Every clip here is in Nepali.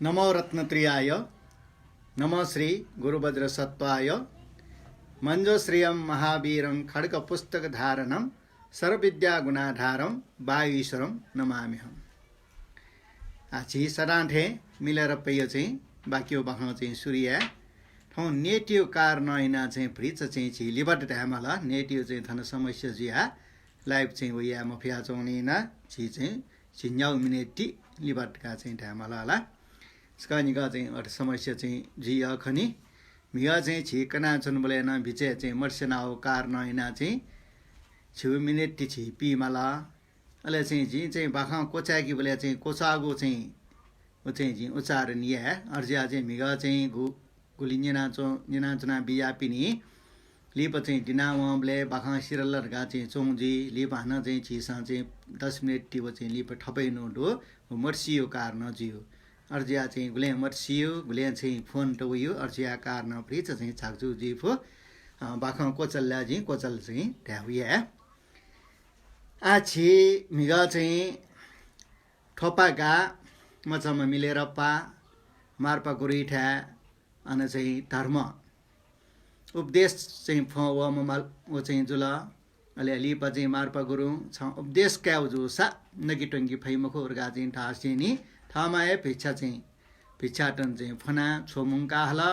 नमो रत्नत्रियाय नमो श्री गुरुभद्रसत्त्वाय मंजोश्रियं महावीरं खड्गपुस्तकधारणं सर्वविद्यागुणाधारं वायुईश्वरं नमाम्यहम्। आछि सरांठे मिलेर पयो चाहिँ बाक्यो बखाउ चाहिँ सूर्य ठौ नेटियो कार नैना चाहिँ फ्रिज चाहिँ छि लिबट ढामला नेटियो चाहिँ थन समस्या जिया लाइभ चाहिँ वया मफिया चौनीना छि चाहिँ छिन्याउ मिनेटी लिबट का चाहिँ ढामला ला स्कानिका चाहिँ अट समस्या चाहिँ जिया खनि मिया चाहिँ छि कना छन बोलेना बिचे चाहिँ मर्सेनाउ कार नैना चाहिँ छु मिनेटी छि पिमाला अले चाहिँ जी चाहिँ बाखा कोचाकी बोले चाहिँ कोचागो चाहिँ ओ चाहिँ जी उच्चारणीय है अर्जिया चाहिँ मिगा चाहिँ गुलिन्यना चुना बिया पिनी लिप चाहिँ दिनावले बाखा सिरलरगा चाहिँ चोंजी लिप हान चाहिँ छिसा चाहिँ 10 मिनेट टिबो चाहिँ लिप ठपै नोडो मर्सियो कार न जियो अर्जिया चाहिँ गुले मर्सियो गुले चाहिँ फोन टयो अर्जिया कार न फ्रिज चाहिँ छाक्जु जिफो बाखा कोचल्ला जी कोचल चाहिँ ढ्याउया आछि मिगा चाहिँ ठोपाका मचमा मिलेर पा मार्पा गुरीठा अन चाहिँ धर्म उपदेश चाहिँ व ममाल ओ चाहिँ जुल अले लिपा चाहिँ मार्पा गुरु छ उपदेश क्याउ जो सा नगी टंगी फैमखो urga चाहिँ ठासी नि थामाए भिक्षा चाहिँ भिक्षाटन चाहिँ फना छोमुङका हला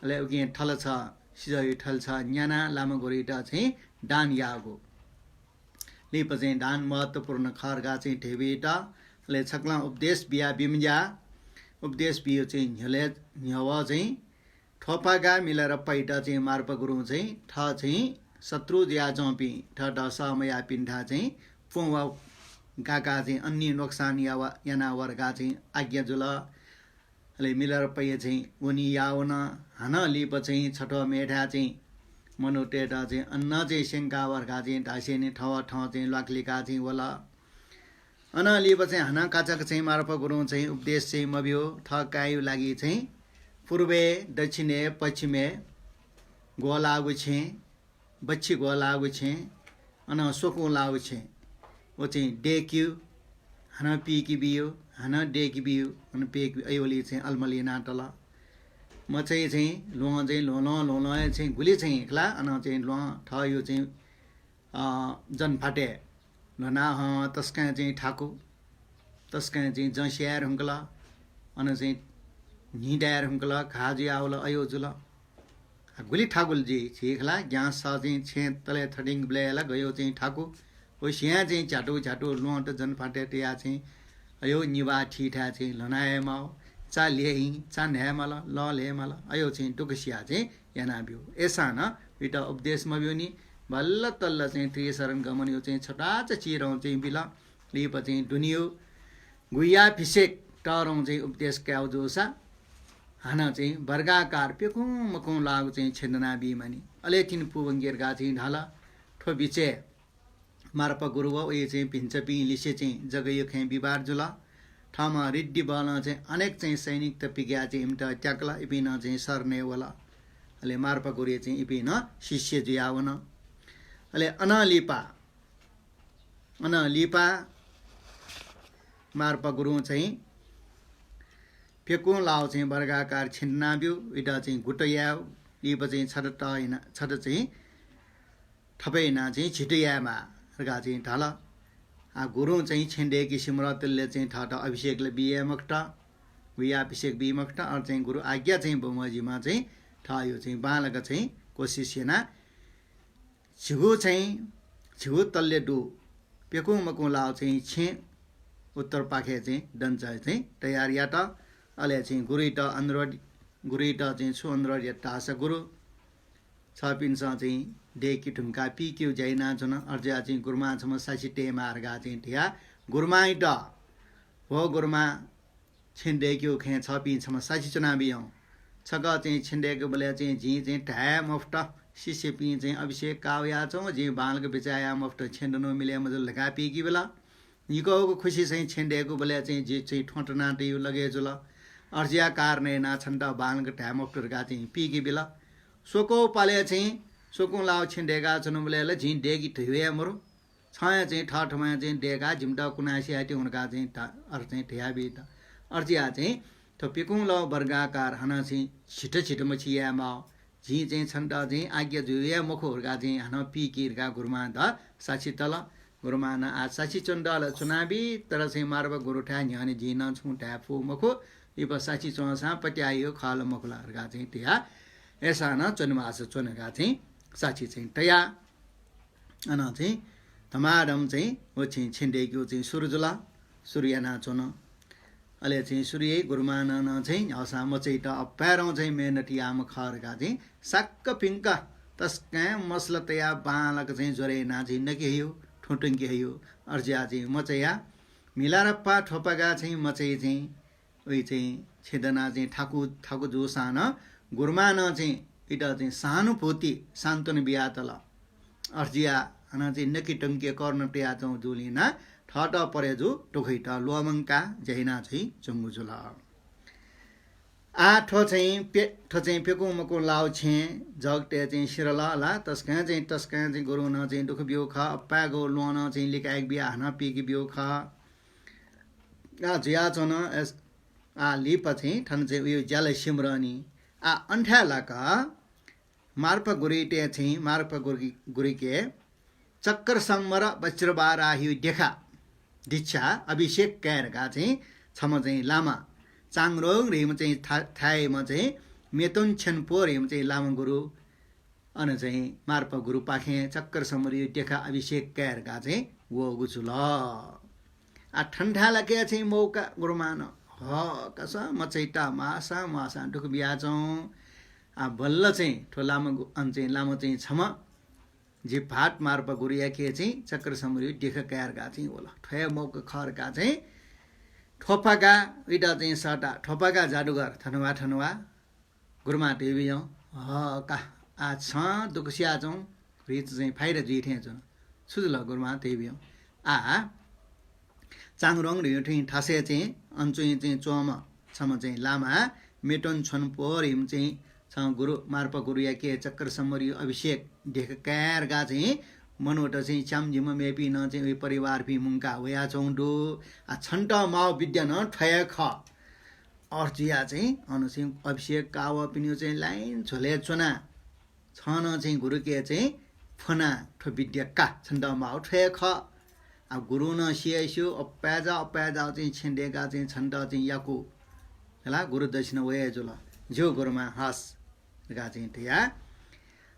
अले उगे ठल छ सिजै ठल छ न्याना लामा गुरीटा चाहिँ दान यागो लिप चाहिँ दान महत्वपूर्ण खरगा चाहिँ ढेबेटा ले छक्ला उपदेश बिया बिमजा उपदेश बियो चाहिँ न्हले न्हवा चाहिँ ठोपागा मिलेर पैटा चाहिँ मार्प गुरु चाहिँ ठ चाहिँ शत्रु ज्या जपी ठ दशा मया पिण्ठा चाहिँ पुवा गागा चाहिँ अन्य नोक्सान याना वर्गा चाहिँ आज्ञा जुल ले मिलेर पय चाहिँ उनी यावन हन लिप चाहिँ छठो मेढा चाहिँ मनोटेटा चाहिँ अन्न चाहिँ शंका वर्गा चाहिँ ढासेने ठव ठव चाहिँ लाक्लिका चाहिँ वला अन लिप चाहिँ हन काचक चाहिँ मार्प गुरु चाहिँ उपदेश चाहिँ मबियो ठ कायु लागि चाहिँ पूर्वे दक्षिणे पश्चिमे गोलागु छे बच्ची गोलागु छे अन सोको लागु छे ओ चाहिँ डेक्यु हन पीकी बियो हन डेकी बियो अन पेक अयोली चाहिँ अलमली नाटला म चाहिँ लोह चाहिँ लोलो चाहिँ गुली चाहिँ एक्ला अन चाहिँ लोह ठयो चाहिँ जन फाटे लना तस्का चाहिँ ठाकु तस्का चाहिँ जसियार हुंकला अन चाहिँ निडायर हुंकला खाजी आवला अयो जुला गुली ठाकुल जी छेखला ग्यास सा चाहिँ छे तले थडिङ ब्लेला गयो चाहिँ ठाकु ओ सिया चाहिँ झाटो लोट जन फाटे टिया चाहिँ अयो निवा ठीठा चाहिँ लनाए माउ चा लेहि चा न्याय मला ल ले मला अयो चाहिँ टुकसिया चाहिँ याना बियो एसा न विटा उपदेश म बियो नि बल्ल तल्ल चाहिँ त्रिय शरण गमन यो चाहिँ छटा चिरौ चाहिँ बिला लिप चाहिँ दुनियो गुया फिसेक टरौ चाहिँ उपदेश क्याउ जोसा हाना चाहिँ वर्गाकार पेकु मकौ लागु चाहिँ छेदना बिमानी अलेकिन पुवंगेरगा चाहिँ ढाला ठो बिचे मार्प गुरुव ओ चाहिँ पिन्छ पि लिसे चाहिँ जगयो खे बिबार जुला ठामा रिड्डी बल चाहिँ अनेक चाहिँ सैनिक त पिग्या चाहिँ इमटा ट्याकला इपिन चाहिँ सर्ने वाला अले मार्प गुरु चाहिँ इपिन शिष्य जियावन अले अनलिपा मार्प गुरु चाहिँ फेकु लाउ चाहिँ वर्गाकार छिन्नाब्यो इटा चाहिँ गुटया लिप चाहिँ छट चाहिँ थपैना चाहिँ छिटयामा रगा चाहिँ ढाला आ गुरु चाहिँ छिन्डे किसिमरतले चाहिँ ठाटा अभिषेकले बिए मक्टा विया अभिषेक बि मक्टा अर चाहिँ गुरु आज्ञा चाहिँ बमजीमा चाहिँ ठायो चाहिँ बालक चाहिँ कोशिशेना छिगु तल्ले डु पेकु मकु लाउ चाहिँ छे उत्तर पाखे चाहिँ दन्चा चाहिँ तयार याटा अले चाहिँ गुरुइटा चाहिँ छु अन्द्र टास गुरु छपिन्छ चाहिँ डेकी ठुम्का पिक्यु जैना छन अर्जा चाहिँ गुरुमा छम सासिटे मार्गा चाहिँ ठिया गुरुमाइटा हो गुरुमा छिन्डेक्यु खे छपि छम सासि चुना बियौ छग चाहिँ छिन्डेको बोले चाहिँ जी चाहिँ ढाया मफ्ट शिष्य पि चाहिँ अभिषेक कावया छौ जी बालक बिचाया मफ्ट छिन्डनो मिले मजल लगा पिकी बेला निको खुशी चाहिँ छिन्डेको बोले चाहिँ जी चाहिँ ठोटना टियु लगे जुल अर्जिया कारने ना छन्टा बालक ढाया मफ्ट गा चाहिँ पिकी बेला सोको पाले चाहिँ सोको लाउ छिन्डेगा छनु बोले झि डेगी ठुए मरो छाया चाहिँ ठठमा चाहिँ डेगा झिमटा कुनासी आटी उनका चाहिँ अर्थ चाहिँ ठिया बि अर्जिया चाहिँ तो पिकुङ ल वर्गाकार हन चाहिँ छिटो छिटो मछियामा झी चाहिँ छन्ट चाहिँ आज्ञा जुया मुखहरूका चाहिँ हन पिकिरका गुरुमा द साक्षी तल गुरुमा न आ साक्षी चण्डल चुनावी तर चाहिँ मार्ब गुरुठा न्याने झी न छुटा फु मुखो इप साक्षी चोसा पट्यायो खल मुखलाहरूका चाहिँ त्यहाँ ऐसा न चुनमास चुनका चाहिँ साक्षी चाहिँ तया अन चाहिँ धमाडम चाहिँ वो चाहिँ छिन्डेको चाहिँ सुरुजुला सूर्य नाचोन अहिले चाहिँ सूर्य गुरुमान चाहिँ हसा मचै त अप्यारौँ चाहिँ मेहनटियाम खरका चाहिँ साक्क पिङ्क तस्का मसलतया बालक चाहिँ जोरे नाची नकेयो ठुटुङ्केयो अर्जिया चाहिँ मचैया मिलारप्पा ठोपगा चाहिँ मचै चाहिँ उही चाहिँ छेदना चाहिँ ठाकु जो सान गुरुमान चाहिँ इटा चाहिँ सहानुभूति सान्तवन बिहा तल अर्जिया हन चाहिँ नकी टङ्के कर्ण टेया चौँ जुलिना ठट परेजु टोखैट लोमङ्का जहिना चाहिँ चुङ्गुजुल आ ठो चाहिँ पेकु मको लाउ छे जगटे चाहिँ सिरला ला तस्का चाहिँ गुरु न चाहिँ दुख बिउ ख अप्पागो लोन चाहिँ लिकाएक बिहा हन पिकी बिउ ख आ जिया चन आ लिप चाहिँ ठन चाहिँ उयो ज्याले सिमरनी आ अन्ठ्यालाका मार्प गुरीटे चाहिँ मार्प गुरीके चक्कर सम्मर वज्रबारा हिउ देखा दीक्षा अभिषेक कैरका चाहिँ छम चाहिँ लामा चाङरोङ रेम चाहिँ थाएमा चाहिँ मेतुन छेनपो रेम चाहिँ लामा गुरु अनि चाहिँ मार्प गुरु पाखे चक्कर सम्मर हिउ देखा अभिषेक कैरका चाहिँ वो गुचुल आ ठन्डा लगे चाहिँ मौका गुरुमान ह कसा मचैटा मासा दुख बिहाचौँ आ बल्ल चाहिँ ठो लामा चाहिँ लामो चाहिँ छम जे भाट मार्प गुरिया के चाहिँ चक्र समरी देख कायरका चाहिँ होला ठय मौका खरका चाहिँ ठोपाका इटा चाहिँ सटा ठोपाका जादुगर ठनुवा गुरुमा टेबियौ का आ छ दुखसिया चौँ रिच चाहिँ फाइर जिठे छ सुजुल गुरुमा टेबियौ आ चाङरोङ रिठै ठासे चाहिँ अन्चुइ चाहिँ चोम छम चाहिँ लामा मेटन छनपो रिम चाहिँ गुरु मार्प गुरुया के चक्कर सम्मरी अभिषेक देख कैरगा चाहिँ मनोट चाहिँ च्यामझिम मेपी न चाहिँ परिवार पि मुङ्का होया चौँडो आ छन्ट माओ विद्या न ठय ख अर्जिया चाहिँ अनुसिंह अभिषेक काव पिन्यु चाहिँ लाइन छोले चुना छन चाहिँ गुरु के चाहिँ फना ठो विद्या का छन्ट माओ ठय ख आ गुरु न सिएसु अप्याजा चाहिँ छेन्डेका चाहिँ छन्ट चाहिँ याकु होला गुरु दक्षिण वया जुल जो गुरुमा हस गा चाहिँ थिया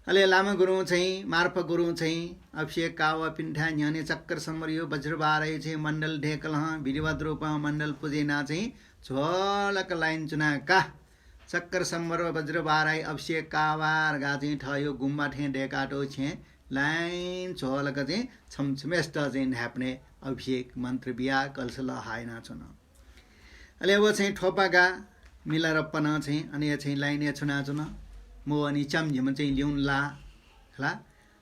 अहिले लामा गुरु चाहिँ मार्फ गुरु चाहिँ अभिषेक काव पिन्ठा न्याने चक्कर सम्मरियो वज्रबारै चाहिँ मण्डल ढेकल विधिवत रूपमा मण्डल पुजेना चाहिँ झोलक लाइन चुनाका चक्कर सम्मर वज्रबारै अभिषेक कावार गा चाहिँ ठयो गुम्बा ठे ढेकाटो छे लाइन झोलक चाहिँ छमछमेष्ट चाहिँ ढ्याप्ने अभिषेक मन्त्र बिहा कलसल हायना छुन अहिले वो चाहिँ ठोपागा मिलारप्पन चाहिँ अनि चाहिँ लाइने छुना चुन मो अनि च्यामझिम चाहिँ ल्याउन ला होला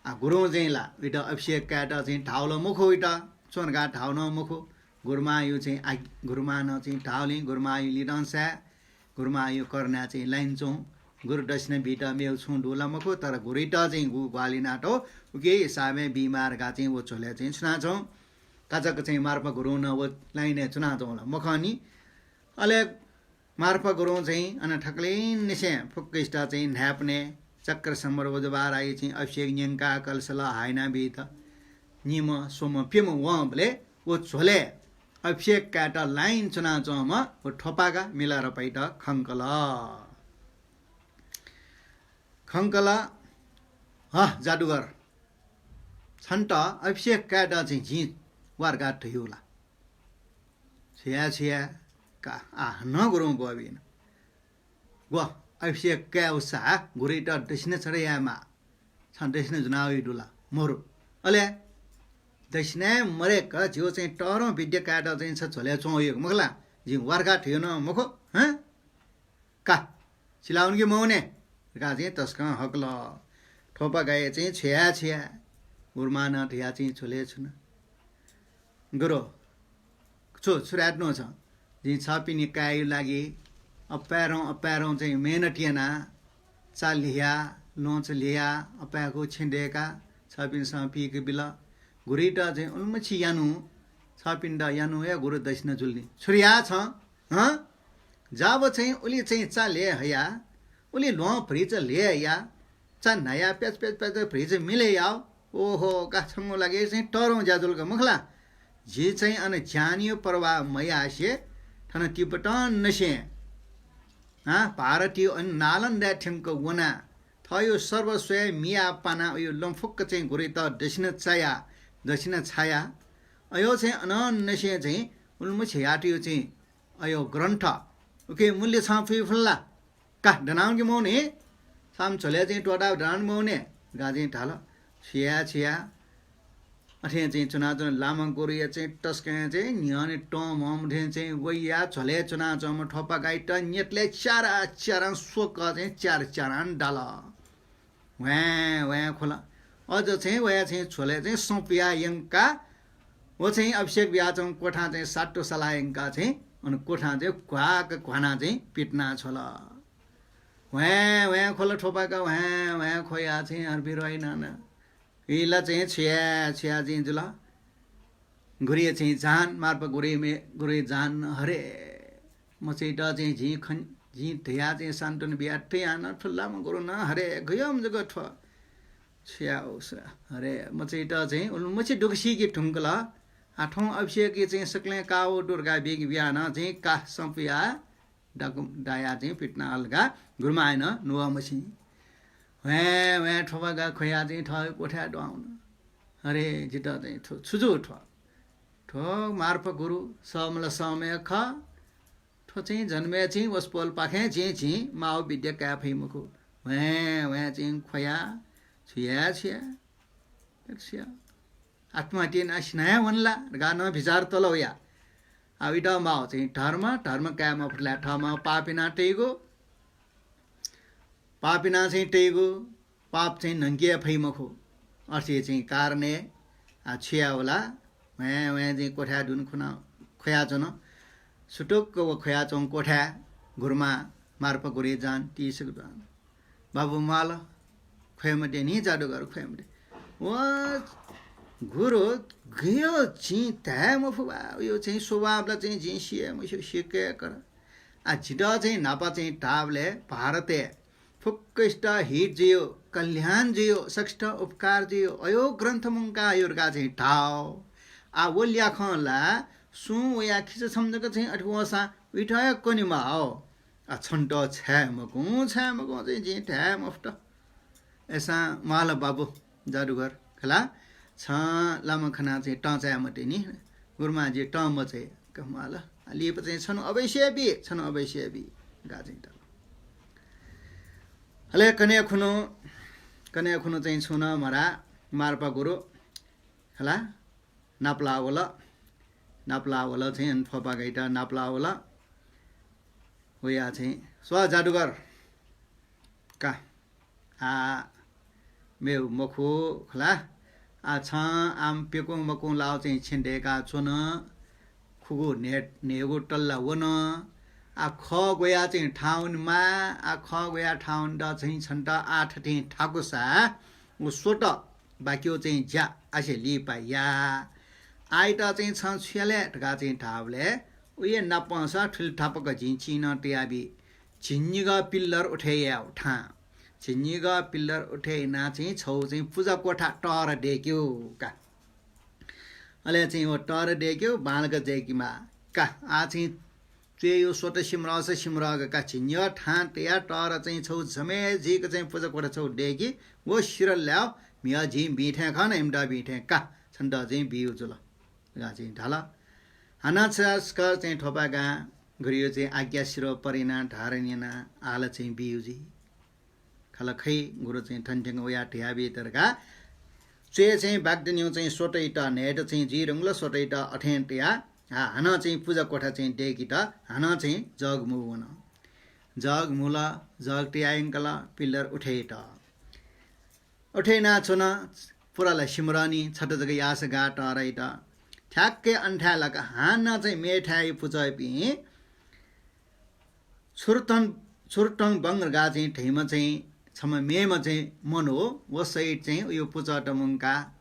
आ गुरु चाहिँ ला इटा अभिषेक काट चाहिँ ठाउलो मुखो इटा चोनगा ठाउन मुखो गुरुमायु चाहिँ गुरुमा न चाहिँ ठाउली गुरुमायु लिडन्सा गुरुमायु कर्ना चाहिँ लाइन चौँ गुरु दक्षिण बिटा मेउ छु ढुला मुखो तर गुरिटा चाहिँ गु ग्वाली नाटो उके हिसाबे बिमारका चाहिँ वो छोले चाहिँ छुना छौँ काचक चाहिँ मार्प गुरु न वो लाइने चुना चौँ मुखनी अले मार्फ गुरु चाहिँ अनि ठक्लिन निसे फुक्किष्ट चाहिँ ढ्याप्ने चक्र सम्बर वजबार आई चाहिँ अभिषेक न्यङ्का कलसल हाइना बित निम सोम पिम वले वो झोले अभिषेक काट लाइन चुना चौम वो ठोपागा मिलाएर पैट खङ्कल जादुगर छन्ट अभिषेक काट चाहिँ झिँ वारका ठुला छिया का आ न गुरु गोबिन गो अभिषेक क्या उसा गुरिटा दक्षिण छड़यामा छन् दक्षिण जुनावी डुला मोरु अले दक्षिण मरे का जिउ चाहिँ टरो विद्या काट चाहिँ छ छोले चोयो मखला जि वारका थियो न मखो ह का चिलाउन कि मौने का चाहिँ तस्का हकल ठोपा गए चाहिँ छिया गुरमान ठिया चाहिँ छोले छुन गुरु छुराट्नु छ जी छापिनी कायु लागि अप्यारौँ चाहिँ मेहनटियाना चाल लिया लोच लिया अप्याको छिन्डेका छापिन सापीक बिल गुरिटा चाहिँ उन्मछि यानु छापिन्डा यानु या गुरु दक्षिण जुल्नी छुरिया छ जब चाहिँ उसले चाहिँ चा ले हया उसले लो फ्रिज ले या चा नया प्याज प्याज प्याज फ्रिज मिले याओ ओहो काछंगो लागे चाहिँ टरौं जाजुलका मुखला जे चाहिँ अन जानियो परवा मयासे ठन तिब्बतन नसे भारतीय नालन्दा ठेमको वना थयो सर्वस्व मिया पाना यो लम्फुक चाहिँ घुरे त दक्षिण छाया अयो चाहिँ अनन्नसे चाहिँ उल्मुछ याटियो चाहिँ अयो ग्रन्थ ओके मूल्य छ फुल्ला का डनाउन कि मौने साम चले चाहिँ टोडा डनाउन मौने गाजे ढाल छिया अथे चाहिँ चुना लामा गोरिया चाहिँ टस्के चाहिँ न्याने टम हम चाहिँ वैया चले चुना चम ठप्पा गाइट नेटले चारा सोक चाहिँ चारान डाल वहाँ खोला अझ चाहिँ वया चाहिँ छोले चाहिँ सौपिया यङका वो चाहिँ अभिषेक ब्याचौँ कोठा चाहिँ साटो सलायङका चाहिँ अनि कोठा चाहिँ घुवाना चाहिँ पिट्ना छोला वहाँ खोला ठोपाका वहाँ खोया चाहिँ हर्बी रहेन इला चाहिँ छिया चाहिँ जुला घुरिए चाहिँ जान मार्प गुरे जान हरे म चाहिँ ड चाहिँ झी धिया चाहिँ सान्तुन बिहा ठियान ठुल्लामा गुरु न हरे गयम जग ठ छिया उस हरे म चाहिँ ड चाहिँ म चाहिँ डुक्सी कि ठुङ्कला आठौं अभिषेक चाहिँ सक्ले काओ दुर्गा बेग बिहान चाहिँ का सम्पिया डाया चाहिँ पिट्ना अलगा गुरुमा आएन नुवा मसी वहाँ ठोपागा खोया चाहिँ ठ कोठा डाउन अरे जिता चाहिँ छुजु ठो मार्फ गुरु समल समय ख ठो चाहिँ जन्मे चाहिँ वस्पोल पाखे चाहिँ माओ विद्या क्या फैमुखु वहाँ चाहिँ खोया छिया आत्महत्या नासिनाया वनला गाना भिजार तलौया अब माओ चाहिँ धर्म क्यामा फुट्ला ठमा पापिना चाहिँ टेगो पाप चाहिँ नङ्गिया फैमखो अर्थे चाहिँ कारणे छिया होला वहाँ चाहिँ कोठा दुन खोया चन सुटुक्क वो खोया चौँ कोठा घुरमा मार्प गुरे जान तीसक जान बाबु माल खोयामटे नि जाडो गर खोयामटे वहाँ गुरु गयो चाहिँ त्या मफुबा यो चाहिँ स्वभावलाई चाहिँ जी सिए मैसो सिके कर झिटा चाहिँ नापा चाहिँ टाबले भारते फुक्कष्ट हिट जियो कल्याण जियो सष्ट उपकार जियो अयो ग्रन्थ मुंका योर्गा चाहिँ ठाव वो ल्याखला सु या खिच सम्झको चाहिँ अठवसा उठाय कोनिमा हो छन्ट छ्यामको चाहिँ जी ठ्या मफ्ट ऐसा माल बाबु जादुगर खला छ लामा खना चाहिँ टचाया मटे नि गुरुमा जे टम चाहिँ कमाल लिएप चाहिँ छनु अवश्य बी गा चाहिँ हले कन्या खुनो चाहिँ छुन मरा मार्पा गुरु हला नाप्लावला चाहिँ फपा गैटा नाप्लावला होया चाहिँ स्व जादुगर का मेउ मखु खला छ आम पेको मकु लाउ चाहिँ छिन्डेका छुन खुगु नेगु टल्ला वन ख गया चाहिँ ठाउनमा ख गया ठाउन द चाहिँ छन्ट 8 चाहिँ ठाकुसा उ सोट बाक्यो चाहिँ ज्या आसे लिपाया आइटा चाहिँ छ छले ढका चाहिँ ठावले उये नपस ठुल ठापक झिचिन टियाबी झिन्निगा पिल्लर उठेया उठा झिन्निगा पिल्लर उठेना चाहिँ छौ चाहिँ पूजा कोठा टर डेक्यो का अले चाहिँ वो टर डेक्यो बालक जेकीमा का आ चाहिँ त्यो सोट सिमराग का झिन्य ठा टिया टर चाहिँ छौ झमे झिक चाहिँ पूजा कोठा छौ डेकी वो शिर ल्याओ मिया झि बिठे खान एमडा बिठे का छन्द चाहिँ बिउ जुल गा चाहिँ ढाला हाना छस्कर चाहिँ ठोपागा गरियो चाहिँ आज्ञा शिरो परिना ढारनिना आल चाहिँ बिउजी खला खै गुरु चाहिँ ठन्ठेङ उया ढ्याबी तरका चे चाहिँ बागदन्यौ चाहिँ सोटैटा नेट चाहिँ जिरंगल सोटैटा अठेन्टिया हाना चाहिँ पूजा कोठा चाहिँ डेकिटा हाना चाहिँ जगमुला जग टियाङ्कला पिल्लर उठेटा उठेना छुन पुराला सिमरानी छट जग यास गाट रैटा ठ्याक्कै अन्ठ्यालक हाना चाहिँ मेठाई पूजा पि छुर्टङ बङ्ग गा चाहिँ ठैमा चाहिँ छम मेमा चाहिँ मन हो वो सैड चाहिँ यो पूजा टमुङका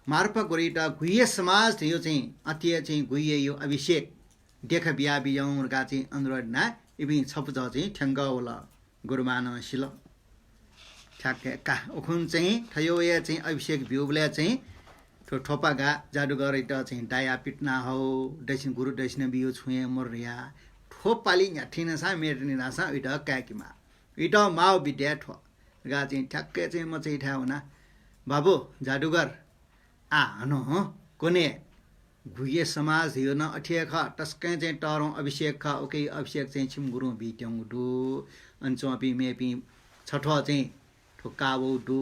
मार्पा गोरिटा गुइए समाज थियो चाहिँ अतिय चाहिँ गुइए यो अभिषेक देख बिया बियाउँ गा चाहिँ अनुरोध ना इबी छप चाहिँ ठ्याङ्ग होला गुरुमान सिल ठ्याक्कै का उखुन चाहिँ ठयो या चाहिँ अभिषेक भ्युबले चाहिँ ठोपागा जादुगर इट चाहिँ डाया पिटना हो दक्षिण गुरु दक्षिण बियो छुए मोरिया ठोपाली न्याठिन सा मेर्नी नासा इट काकीमा इट माओ बिड्या ठो गा चाहिँ ठ्याक्कै चाहिँ म चाहिँ ठ्या हुना बाबु जादुगर हनो कोने गुये समाज हियो न अठिए ख टस्कै चाहिँ टरौँ अभिषेक ख ओके अभिषेक चाहिँ छिम गुरु बिट्याउँ डु अन्चपी मेपी छठो चाहिँ ठोकाबो डु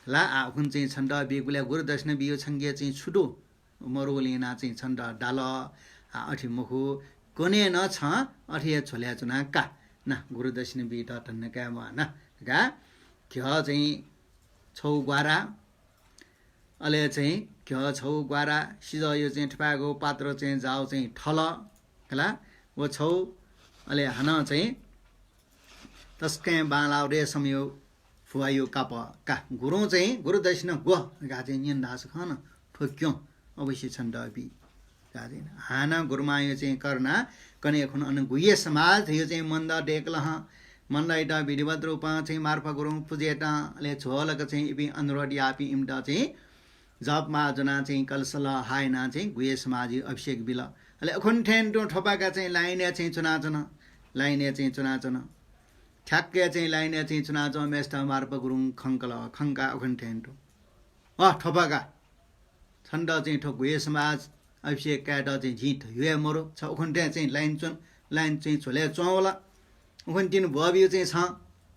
ला आखुन चाहिँ छन्द बिगुल्या गुरु दक्षिण बियो छङ्गे चाहिँ छुडो मरोलिना चाहिँ छन्द डाल अठी मुखु कोने न छ अठिए छोल्या चुना का न गुरु दक्षिण बि त तन्न का म न का क्य चाहिँ छौ ग्वारा अले चाहिँ क्य छौ ग्वारा सिज यो चाहिँ ठपाको पात्र चाहिँ जाउ चाहिँ ठल हला वो छौ अले हन चाहिँ तस्कै बाला रेशम यो फुवायो काप का गुरु चाहिँ गुरु दक्षिण गो गा चाहिँ नियन दास खान ठोक्यो अवश्य छन्द बि गा चाहिँ हाना गुरुमा यो चाहिँ कर्ना कने खुन अन गुये समाज यो चाहिँ मन्द डेक्ल ह मन्दाइटा विधिवत रूपमा चाहिँ मार्फा गुरु पूजेटा ले छोलक चाहिँ इबि अनुरोध यापि इमदा चाहिँ जपमा जना चाहिँ कलसल हाइना चाहिँ गुये समाज अभिषेक बिल अले अखुन ठेन टो ठपाका चाहिँ लाइने चाहिँ चुनाचन लाइने चाहिँ चुनाचन ठ्याक्कै चाहिँ लाइने चाहिँ चुनाचो मेस्टा मार्फा गुरुङ खङ्कल खङ्का अखुन ठेन टो ठपाका छन्द चाहिँ ठोक गुये समाज अभिषेक काट चाहिँ झिट हुए मरो छ अखुन चाहिँ लाइन चाहिँ छोले चौला उखन तिन भबियो चाहिँ छ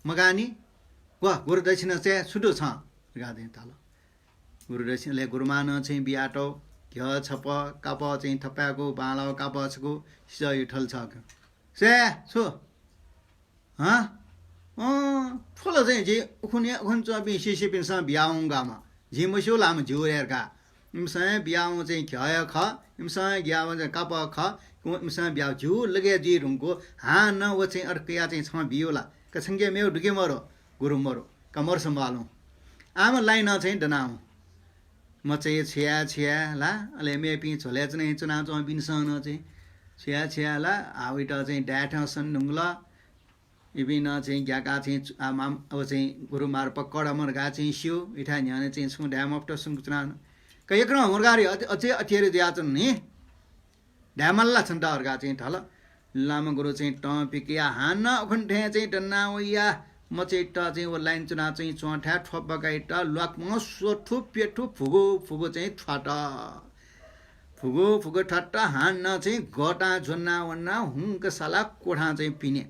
मगानी वा गुरु दक्षिण चाहिँ छुटो छ गादे ताल गुरु दक्षिणले गुरुमान चाहिँ बियाटो घ छप काप चाहिँ थप्याको बाला काप छको सिजयो ठल छ से छु ठुलो चाहिँ जे उखुन चबि सिसिपिनसँग बिहाउँगामा झिमस्यो लाम झिउरेरका इमसँग बिहाउँ चाहिँ घय ख इमसँग ग्याउ चाहिँ काप ख इमसँग बिहाउ झिउ लगे जी रुङको न वो चाहिँ अर्कया चाहिँ छ बियोला कछङ्गे मेउ ढुके मरो गुरु मरो कमर सम्हालौँ आमा लाइन चाहिँ डनाऊ म चाहिँ छिया ला अले मेपी छोल्या चाहिँ चुनाव चाहिँ बिनसन चाहिँ छिया ला हाविट चाहिँ ड्याठ सन ढुङ्ला इबिन चाहिँ ग्याका चाहिँ आमाम अब चाहिँ गुरु मार पक्कड मर्गा चाहिँ सियो इठा न्याने चाहिँ छु ड्याम अप्ट सुङ चुनाव कयक्र मुर्गारी अझै अथिएर दियाचन नि ड्यामल्ला छन् अर्गा चाहिँ ठल लामा गुरु चाहिँ टपिकिया हान अखुन्ठे चाहिँ टन्ना वैया म चाहिँ चाहिँ वो लाइन चुना चाहिँ चोठ्या ठोपकाइट लकम सोठु पेठु फुगो चाहिँ ठट फुगो ठट्ट हान चाहिँ गटा झुन्ना वन्ना हुङ्क साला कोठा चाहिँ पिने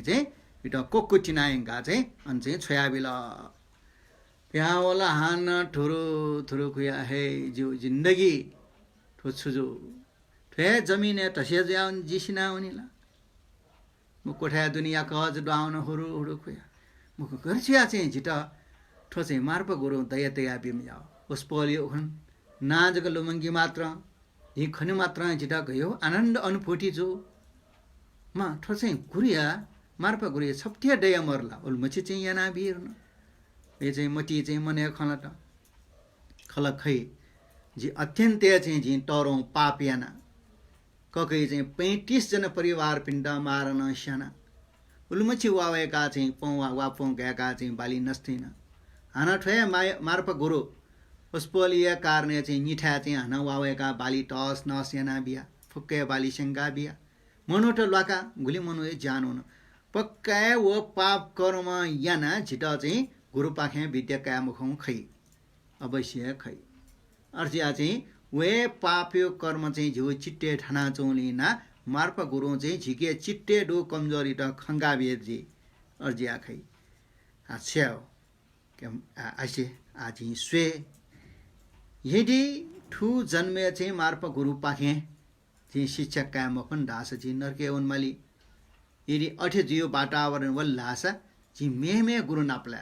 चाहिँ इट कोक्कु चिनाएङ्गा चाहिँ अनि चाहिँ छोयाबिल यहाँ होला हान ठुरो खुया है जो जिन्दगी ठोछुजो ठे जमीन तसे जाउन जिसिना उनीला म कोठा दुनिया कज डाउन हुरु खुया म गर्छिया चाहिँ झिट ठो चाहिँ मार्प गुरु दया तया बिम जाओ उस पोलियो खन नाजक लुमंगी मात्र हि खनि मात्र झिटा गयो आनन्द अनुभूति जो म ठो चाहिँ गुरिया मार्प गुरिया छप्थिया दया मरला उल मछि चाहिँ याना बिर्न ए चाहिँ मटी चाहिँ मने खलक खै जी अत्यन्तै चाहिँ जी टरौँ पापियाना ककै चाहिँ 35 जना परिवार पिण्ड मारन स्याना उलमछि वावेका चाहिँ पौँ गएका चाहिँ बाली नस्थिन हाना ठोया मार्प गुरु उसपोलिया कारणे चाहिँ निठा चाहिँ हाना वावेका बाली टस नस्याना बिया फुक्के बाली शङ्गा बिया मनोट लका गुली मनो जान हुन पक्काए वो पाप कर्म याना झिटा चाहिँ गुरु पाखे विद्या मुखौँ खै अवश्य खै अर्जिया चाहिँ वे पाप्यो कर्म चाहिँ झिउ चिट्टे ठाना चौलिना मार्प गुरु चाहिँ झिके चिट्टे डो कमजोरी त खङ्गा बेजी अर्जिया खै आछ्याओ आसे आजी स्वे यदि ठु जन्मे चाहिँ मार्प गुरु पाखे चाहिँ शिक्षक का मखन ढास चाहिँ नर्के उन्माली यदि अठे जियो वातावरण वल्लासा जी मेमे गुरु नाप्ला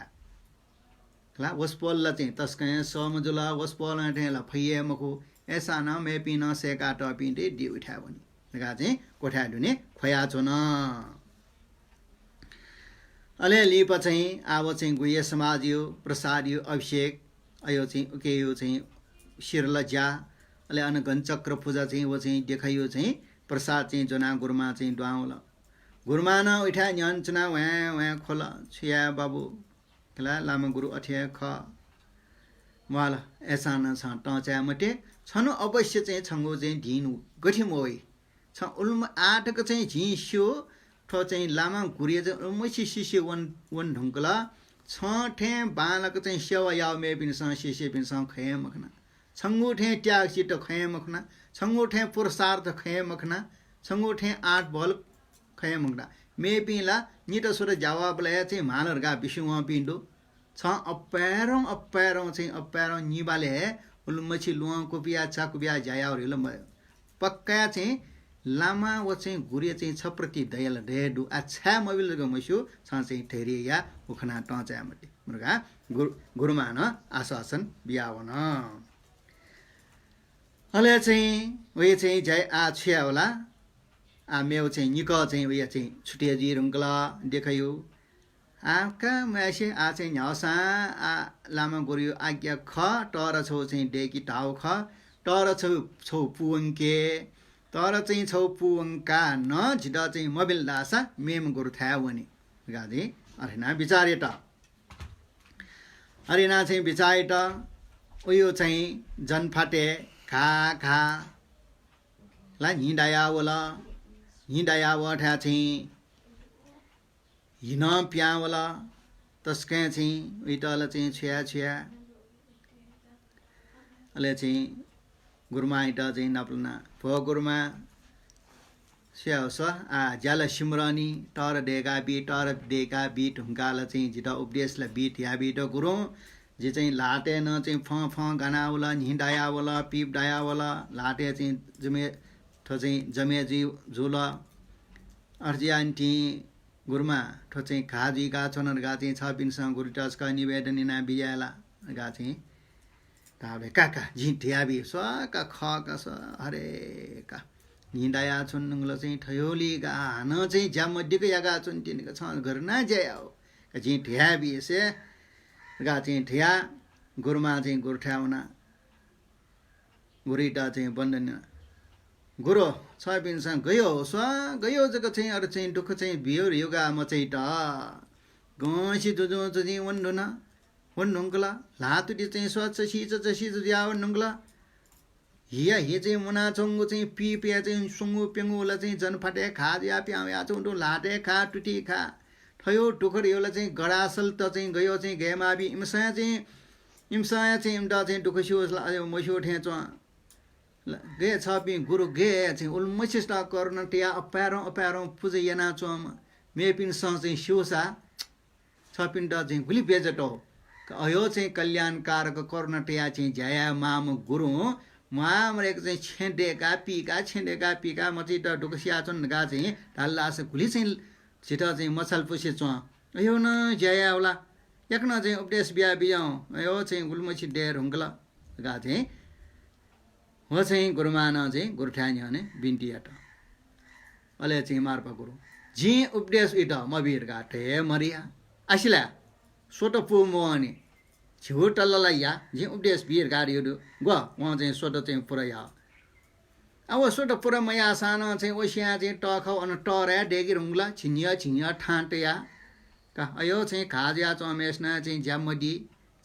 ला वस्पोल चाहिँ तस्कै समजुला वस्पोल ठेला फैए मखो ऐसा न मेपी न सेका टपी दे डी उठा पनि लगा चाहिँ कोठा दुने खोया छ न अले लिप चाहिँ आव चाहिँ गुये समाज यो प्रसाद यो अभिषेक अयो चाहिँ के यो चाहिँ शिरलज्जा अले अन गञ्चक्र पूजा चाहिँ वो चाहिँ देखाइयो चाहिँ प्रसाद चाहिँ जना गुरुमा चाहिँ डुवाउला गुरुमा न उठा न्यन्चना वहाँ खोला छिया बाबु केला लामा गुरु अठिया ख वाला ऐसा न छ टचा मटे छनु अवश्य चाहिँ छंगो चाहिँ ढिन गठिम होइ छ उल्म आटको चाहिँ झिस्यो ठो चाहिँ लामा गुरिए चाहिँ उल्मसी शिष्य वन ढुङ्कला छ ठे बालको चाहिँ सेवा याव मे पिनसँग शिष्य पिनसँग खय मखना छंगो ठे त्याग सिट खय मखना छंगो ठे पुरुषार्थ खय मखना छंगो ठे आठ बल खय मखना मे पिला निट सुर जवाब लय चाहिँ मालरगा बिसुवा पिण्डो छ अप्यारौं चाहिँ अप्यारौं निबाले उल्मछि लुवा कुपिया चा कुपिया जायावर ल पक्का चाहिँ लामा व चाहिँ गुरिया चाहिँ छ प्रति दयल डेडु अच्छा मोबिल गमस्यो छ चाहिँ ठेरिया उखना टचा मटे मुर्गा गुरुमान आशासन बियावन अले चाहिँ वे चाहिँ जय आ छिया होला आ मेउ चाहिँ निक चाहिँ वे चाहिँ छुटिया जी रुङ्गला देखायो आका मैसे आ चाहिँ न्यासा आ लामा गुरियो आज्ञा ख टर छौ चाहिँ डेकी टाउ ख टर छौ पुवंके तर चाहिँ छौ पुवंका न झिडा चाहिँ मोबिल दासा मेम गुरु थाया वनी गादी अरेना विचारेट अरेना चाहिँ विचारेट उयो चाहिँ जनफाटे खा ला हिँडाया वठा चाहिँ हिन प्यावला तस्कै चाहिँ उइटल चाहिँ छुया अले चाहिँ गुरुमा इटा चाहिँ नप्लना भो गुरुमा स्याउस आ ज्याला सिमरनी टर डेगा बीट हुङ्काल चाहिँ जिटा उपदेशलाई बीट या बीट गुरु जे चाहिँ लाटे न चाहिँ फ गानावला हिँडायावला पिप डायावला लाटे चाहिँ जमे जी झुल अर्जियान्टी गुरुमा ठो चाहिँ खाजी गा छनर गा चाहिँ छ पिनसँग गुरु टस्का निवेदनिना बियाला गा चाहिँ ताबे काका झिठ्याबी स्वाका खका स हरे का हिँडाया छुन नंगला चाहिँ ठयोली गा न चाहिँ ज्यामध्येको यागा छुन तिनीको छ घर न ज्याओ झिठ्याबी से गा चाहिँ ठ्या गुरुमा चाहिँ गुरठ्याउना गुरिटा चाहिँ बन्दन गुरु छ पिनसँग गयो जग चाहिँ अरु चाहिँ दुःख चाहिँ बियो योगा म चाहिँ ट गसी जुजु चाहिँ वन्दुना वन्नुङ्गला लातुटी चाहिँ स्वच्छ सिच ज्या वन्नुङ्गला हिया हि चाहिँ मुना चोङ्गु चाहिँ पिपिया चाहिँ सुङ्गु पेङ्गुला चाहिँ जनफाटे खा या प्याया चोङ्डु लाटे खा टुटी खा ठयो टुखर योला चाहिँ गडासल त चाहिँ गयो चाहिँ गेमाबी इमसा चाहिँ इमडा चाहिँ दुःख सियोस मस्यो ठेच गे छ पि गुरु गे चाहिँ उल्मसिष्ट गर्न टिया अप्यारौं पूजा याना चोम मे पिन चाहिँ सियोसा छ पिन्ड चाहिँ गुली बेजटो अयो चाहिँ कल्याणकारक कर्णटिया चाहिँ जया माम गुरु मामरेक चाहिँ छेडेका पिका मची त डुकसिया चन गा चाहिँ ढल्ला से गुली चाहिँ छिटा चाहिँ मछल पुसे च अयो न जया होला एकन चाहिँ उपदेश बियाउ अयो चाहिँ गुलमछि डेर हुङ्गला गा चाहिँ हो चाहिँ गुरुमान चाहिँ गुरठानी हने बिन्टियाट अले चाहिँ मार्पा गुरु जी उपदेश इट मबिर गाटे मरिया आसिला सोटो पुमोनी छिउटल्ला या जे उपदेश बिर गाडीहरु वहाँ चाहिँ सोटो चाहिँ पुरा या अब सोटो पुरा मया सानो चाहिँ ओसिया चाहिँ टखौ अन टर्या डेगी रुङ्गला छिनिया ठाँटया का अयो चाहिँ खाजिया चमेस्ना चाहिँ ज्यामडी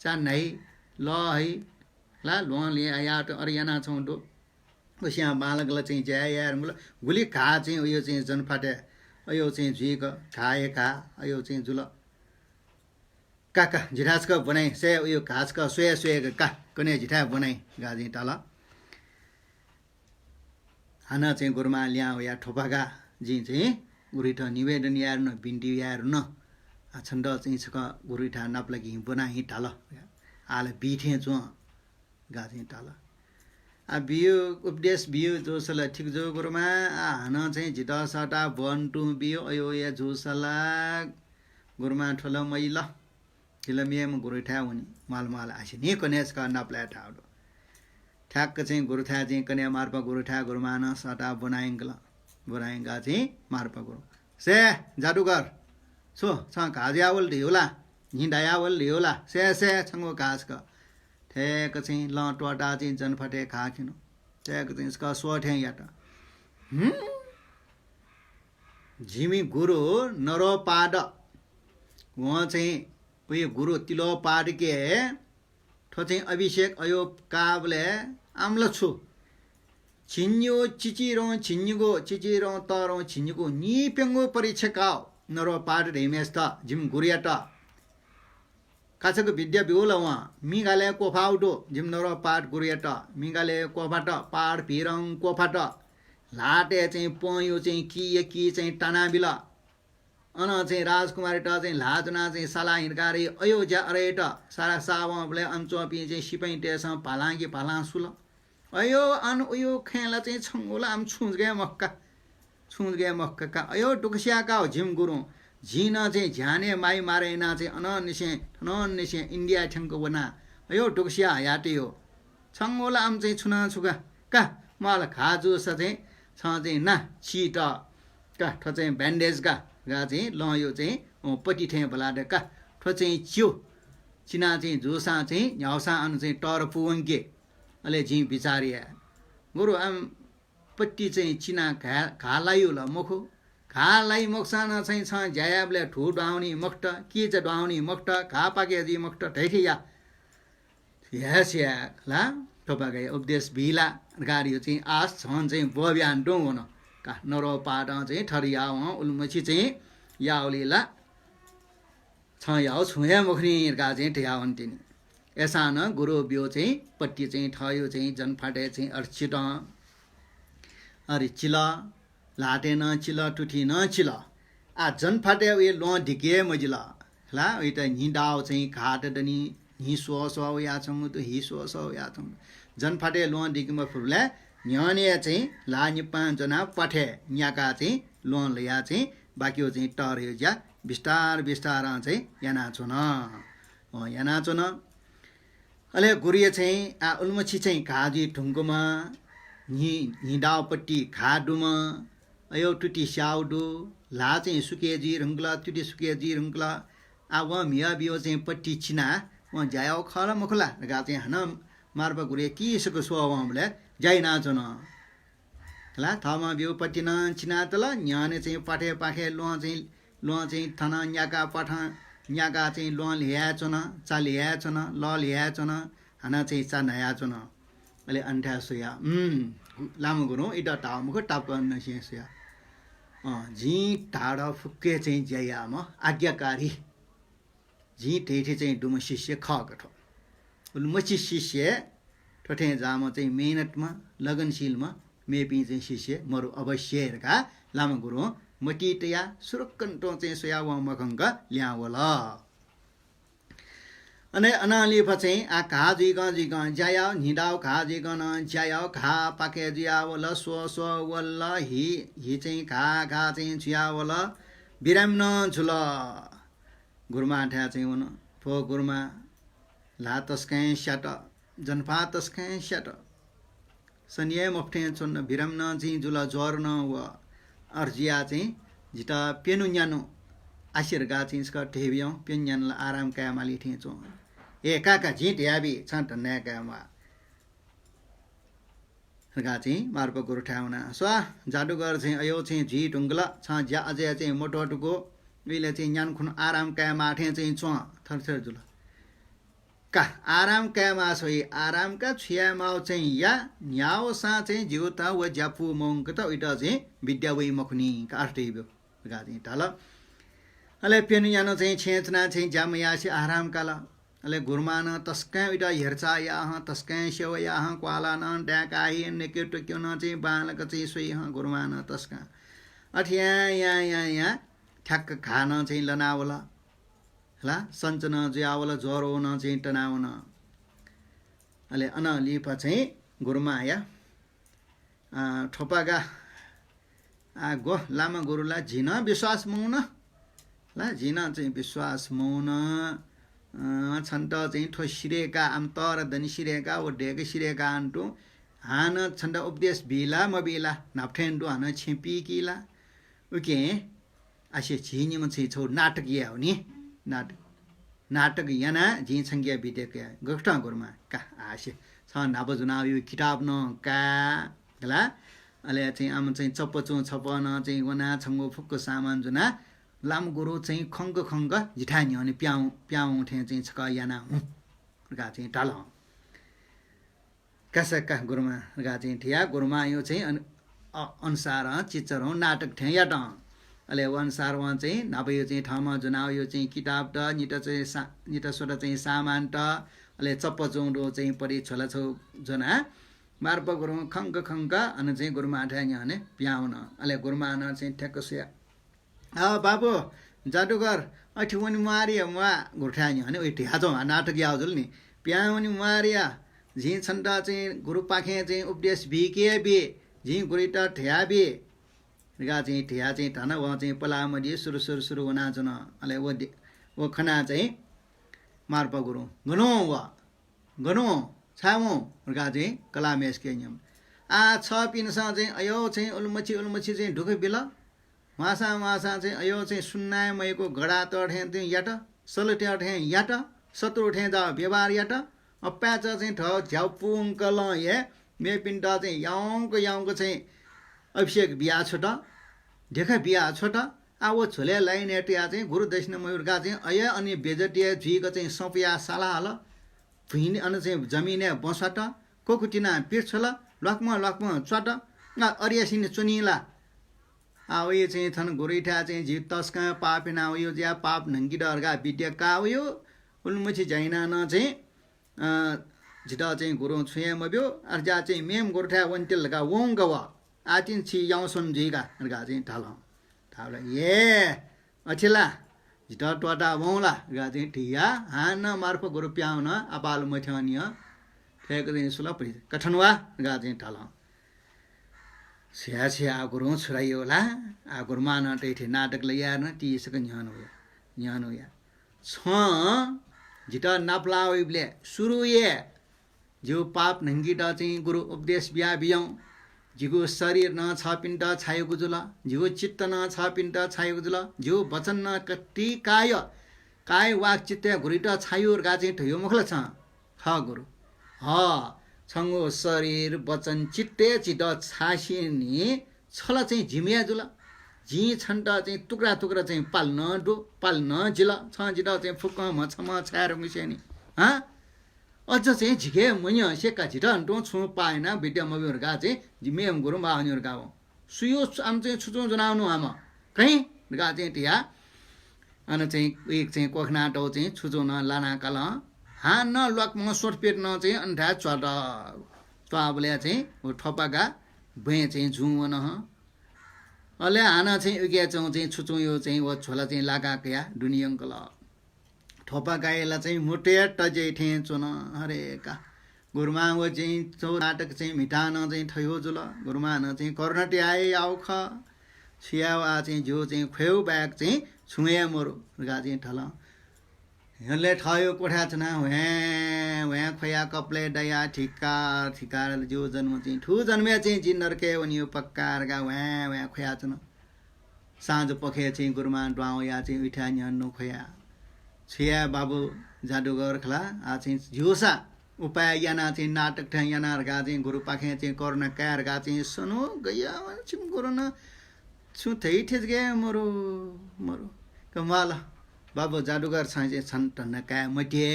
चा नै ल है ला लोले आया त अरियाना छौंडो ओसिया बालकला चाहिँ ज्याया रुङ्गला गुली खा चाहिँ उयो चाहिँ जनफाटे अयो चाहिँ झिक खाएका अयो चाहिँ जुल काका झिठासका बनाई से उयो घाँसका सोया का कने झिठा बनाई गाजी तल हाना चाहिँ गुरुमा ल्या या ठोपागा जी चाहिँ गुरिठ निवेदन यार न बिन्टी यार न छन्द चाहिँ छक गुरिठा नपलगी बनाई टाल आल बिठे छु गाजी टाल आ बियो उपदेश बियो जोसला ठिक जो गुरुमा हाना चाहिँ झिटा सटा बन्टु बियो अयो या जोसला गुरुमा ठोला मैला किलमियम गुरुठा हुने माल आसे नि कनेस का नप्ला ठाउडो ठ्याक्क चाहिँ गुरुठा चाहिँ कने मार्पा गुरुठा गुरुमान सटा बनाएंगा चाहिँ मार्पा गुरु से जादूगर सो छ घाजियावल ढिउला हिँडायावल ढिउला से छंगो घाँस का ठेक चाहिँ ल टोटा चाहिँ जनफटे खा खिनु ठेक चाहिँ इसका सोठे याटा झिमी गुरु नरोपाड उहाँ चाहिँ उयो गुरु तिलो पाडके ठो चाहिँ अभिषेक अयो काबले आम्ल छु छिन्यो चिचिरो छिन्युगो चिचिरो तरो छिन्युगो नि पेङ्गो परीक्षका नरोपाड रेमेस त जिम गुरियाट काछको विद्या बिउल उहाँ मिगाले कोफाउटो जिम नरोपाड गुरियाट मिगाले कोफाट पाड भिरङ कोफाट लाटे चाहिँ पयो चाहिँ कि चाहिँ टानाबिला अन चाहिँ राजकुमारी ट चाहिँ लाजुना चाहिँ साला हिँडकारी अयोध्या अरेट सारा सावले अन्चोपी चाहिँ सिपैटेसँग भालाङ्गी भाला सुल अयो अन उयो खेला चाहिँ छङ्गोला आम छुज गए मक्का अयो टुकसियाका हो झिम गुरु झिन चाहिँ झ्याने माई मारेना चाहिँ अननिसे इन्डिया ठ्याङ्को बना अयो टुकसिया याटे हो छङ्गोला आम चाहिँ छुना छुका का मलाई खाजु चाहिँ छ चाहिँ ना छिट का ठ चाहिँ ब्यान्डेज का गा चाहिँ ल यो चाहिँ पट्टी ठे बलाड का ठ चाहिँ च्यो चिना चाहिँ जोसा चाहिँ न्याउसा अनु चाहिँ टर पुवङ्के अले झि बिचारिया गुरु आम पट्टी चाहिँ चिना घालायो ल मुखो घालाई मोक्सान चाहिँ छ ज्यायाबले ठु डाउनी मक्ट के चाहिँ डाउनी मक्ट घा पाके जी मक्ट ठैठिया यास्या ला टोपा गए उपदेश भिला गाडी चाहिँ आस छन् चाहिँ बबियान डोङ का नरो पाड चाहिँ ठरिया उल्मची चाहिँ याउलीला छ याउ छुया मुखनी गा चाहिँ ठ्यावन तिनी एसान गुरु बियो चाहिँ पट्टी चाहिँ ठयो चाहिँ जनफाटे चाहिँ अर्चिट अरे चिल लाटे न चिल टुठी न चिल आ जनफाटे उयो ल ढिके मजिला ला उयो हिँडाउ चाहिँ घाट डनी हिसो सो या छौँ त हिसो सो या छौँ जनफाटे लोन डिकीमा फुर्ला न्याने चाहिँ ला निपा जना पठे न्याका चाहिँ लोन लिया चाहिँ बाँकी चाहिँ टर्यो ज्या बिस्तार चाहिँ याना छुन अले गुरिया चाहिँ आ उल्मची चाहिँ घाजी ढुङ्गोमा हिँडाउपट्टि खाडुमा अयो टुटी स्याउडु ला चाहिँ सुकेजी रङ्गला टुटी सुकेजी रङ्गला आ वहाँ मिया बियो चाहिँ पट्टी चिना वहाँ जायो खला मुखला गा चाहिँ हन मार्बा गुरिया कि यसको सोले जाइ नाचो न ला थामा बिउ पट्टी न चिना त ल न्याने चाहिँ पाठे पाखे लोह चाहिँ थना न्याका पाठा न्याका चाहिँ लोह ल्याएछो न चा ल्याएछो न ल ल्याएछो न हाना चाहिँ चा नयाछो न अहिले अन्ठ्या सुया लामो गुरु इटा टाउ मुख टाप नसिया सुया झी टाढा फुक्के चाहिँ ज्यायाम आज्ञाकारी झी ठेठी चाहिँ डुम शिष्य खगठो मची शिष्य ठोठे जाम चाहिँ मेहनतमा लगनशीलमा मेपी चाहिँ शिष्य मरु अवश्य का लामा गुरु मटिटया सुरक्कन्टो चाहिँ सोया वा मखङ्ग ल्यावला अनि अनालिफ चाहिँ आ घा जिग ज्याया हिँडाउ घा जिगन ज्याया घा पाके जियावल सो वल्ल हि चाहिँ घा चाहिँ छुयावल बिराम न झुल गुरुमा ठ्या चाहिँ हुन फो गुरुमा ला तस्कै स्याट जनफा तस्कै स्याट सनिए मफ्टे चोन्न बिराम न चाहिँ जुल ज्वर न व अर्जिया चाहिँ जिता पेनु न्यानो आशिर गा चाहिँ इसका टेबियों पेन न्यानला आराम क्या माली ठेचो ए काका झिट याबी छन्ट नया कामा गा चाहिँ मार्प गुरु ठाउना स्वा जादुगर चाहिँ अयो चाहिँ झि ढुङ्गला छ ज्या अझै चाहिँ मोटो टुको उहिले चाहिँ न्यान खुन आराम क्या माठे चाहिँ चो थर जुल का आराम क्या मा सोई आराम का छुया माउ चाहिँ या न्याओ सा चाहिँ जिउता व ज्यापु मौंक त उइटा चाहिँ विद्या वइ मखनी काटे बियो गा चाहिँ टाल अले पेनु यानो चाहिँ छेचना चाहिँ जामयासी आराम काला अले गुरमान तस्कै उइटा हेरचा या तस्कै सेव या क्वाला न ड्याकाही नेके टोक्यो न चाहिँ बालक चाहिँ सोई गुरमान तस्का अठिया या ठ्याक्क खान चाहिँ लनावला ला सञ्चन ज्यावल ज्वरो न चाहिँ टनाउन अले अनलिप चाहिँ गुरुमा या ठोपागा गो लामा गुरुला झिन विश्वास मौन ला झिन चाहिँ विश्वास मौन छन्ट चाहिँ ठो सिरेका आम तर धनी सिरेका ओ ढेक सिरेका अन्टु हान छन्ट उपदेश भिला म बिला नाप्ठेन्डु हान छिपी किला उके आसे झिनी म चाहिँ छौ नाटक या हो नि नाटक याना झी संज्ञा बितेक गष्ट गुरुमा का आसे छ नाबजुना यो किताब न का ला अले चाहिँ आम चाहिँ चप्पचो छपन चाहिँ वना छङ्गो फुक्को सामान जुना लाम गुरु चाहिँ खङ्ग खङ्ग जिठानी अनि प्याउ उठे चाहिँ छक याना हुँ गा चाहिँ टाल कसका गुरुमा गा चाहिँ ठिया गुरुमा यो चाहिँ अनुसार चिचर हो नाटक ठे याट अले अनुसार वहाँ चाहिँ नभए यो चाहिँ ठाउँमा जुना यो चाहिँ किताब त निट सोटा चाहिँ सामान त अले चप्पचौँडो चाहिँ परि छोला छौ जुना मार्प गुरु खङ्ग खङ्ग अनि चाहिँ गुरुमा ठ्याङ भने प्याउन अले गुरुमा चाहिँ ठ्याक्क सुया बाबु जादुगर अठिवनी मारिया मुआ गुरठ्याङ भने उयो ठ्याचौँ नाटक आउँछ नि प्याउनी मारिया झी छन्टा चाहिँ गुरु पाखे चाहिँ उपदेश भिके बे झी गुरिटा ठ्या बे गा चाहिँ ठ्या चाहिँ ठाना वहाँ चाहिँ पलामडी सुरु हुना जुन अले वो खना चाहिँ मार्प गुरु गनो छामो गा चाहिँ कलामेश के नियम छ पिनसा चाहिँ अयो चाहिँ उल्मची चाहिँ ढुके बिल मासा चाहिँ अयो चाहिँ सुन्नाय मयको घडा तठे चाहिँ याट सलटे अठे याट सत्रु ठे द व्यवहार याट अप्याच चाहिँ ठ झ्याउपुङ कल ये मे पिन्ट चाहिँ याउँको चाहिँ अभिषेक बिहा छोट ढेका बिहा छोट वो छोले लाइन एटिया चाहिँ गुरु दक्षिण मयूरगा चाहिँ अय अनि बेजटिया झुइको चाहिँ सपिया साला हाल भुइने अनि चाहिँ जमिने बसट कोकुटिना पिर्छल लक्म चट अरियासिने चुनिला उयो चाहिँ थन गुरिठा चाहिँ झिउ तस्का पापिना उयो ज्या पाप नङ्गी डरगा विद्या का उयो उल्मुची झैना न चाहिँ झिटा चाहिँ गुरु छुए मब्यो अर्जा चाहिँ मेम गोर्ठा वन्टेल लगा वोंग व आतिन छि याउसन झिगा गा चाहिँ ठाला ये अछिला झिटा टोटा वौला गा चाहिँ ठिया हान मार्फ गुरु प्याउन अपाल मथ्यानिय ठेक चाहिँ सुला परि कठनवा गा चाहिँ ठाला छ्या गुरु छुराइयोला गुरु मान टेठे नाटक लयार न टीसक न्यानो या छ जिटा नाप्ला ओइबले सुरु ये जो पाप नंगीटा चाहिँ गुरु उपदेश बिया बियौ जिगो शरीर न छ पिण्ड छाएको जुल जिगो चित्त न छ पिण्ड छाएको जुल जो वचन न कति काय वाक चित्त गुरिटा छायो गा चाहिँ ठयो मुखला छ गुरु छङ्गो शरीर वचन चित्ते चिट छासिनी छल चाहिँ झिमिया जुल झी छन्ट चाहिँ टुक्रा चाहिँ पाल्न जिल छ जिल चाहिँ फुक्क मछम छाएर मिसेनी अझ चाहिँ झिके मुन्य सेक्का झिट अन्टो छु पाएन बिट्या मबिहरूका चाहिँ मेम गुरु बाहुनीहरूका हो सुयो आम चाहिँ छुचो जनाउनु आम कहीँ गा चाहिँ टिया अनि चाहिँ एक चाहिँ कोखनाटो चाहिँ छुचो न लाना कल न लकमा सोटपेट न चाहिँ अन्ठा च्वाबले चाहिँ ठप्पाका भुँ चाहिँ झुङ न अले हाना चाहिँ उके चाहिँ छुचो यो चाहिँ वो छोला चाहिँ लागाकया दुनियङ्कल ठोपा गाएला चाहिँ मुटे टजे ठे चुन हरेका गुरुमा वो चाहिँ चौ नाटक चाहिँ मिटान चाहिँ ठयो जुल गुरुमा न चाहिँ कर्णटी आए आउख छियावा चाहिँ जो चाहिँ खुएउ ब्याग चाहिँ छुए मोरु गा चाहिँ ठल हेले ठयो कोठा चुना व्या खोया कप्ले दया ठिका जो जन्म चाहिँ ठु जन्मे चाहिँ जिन्नरके उनी पक्कारगा व्या खोया चुना साँझ पखे चाहिँ गुरुमा ड्वाउ या चाहिँ उठा न्यान्नु खोया छिया बाबु जादुगर खला चाहिँ झ्योसा उपाय याना चाहिँ नाटक ठ्या यानाहरूका चाहिँ गुरु पाखे चाहिँ करुणा कायहरूका चाहिँ सुनु गया छिम गुरु न छु थै ठेस गए मरु कमाल बाबु जादुगर चाहिँ छन् टन्न का मटे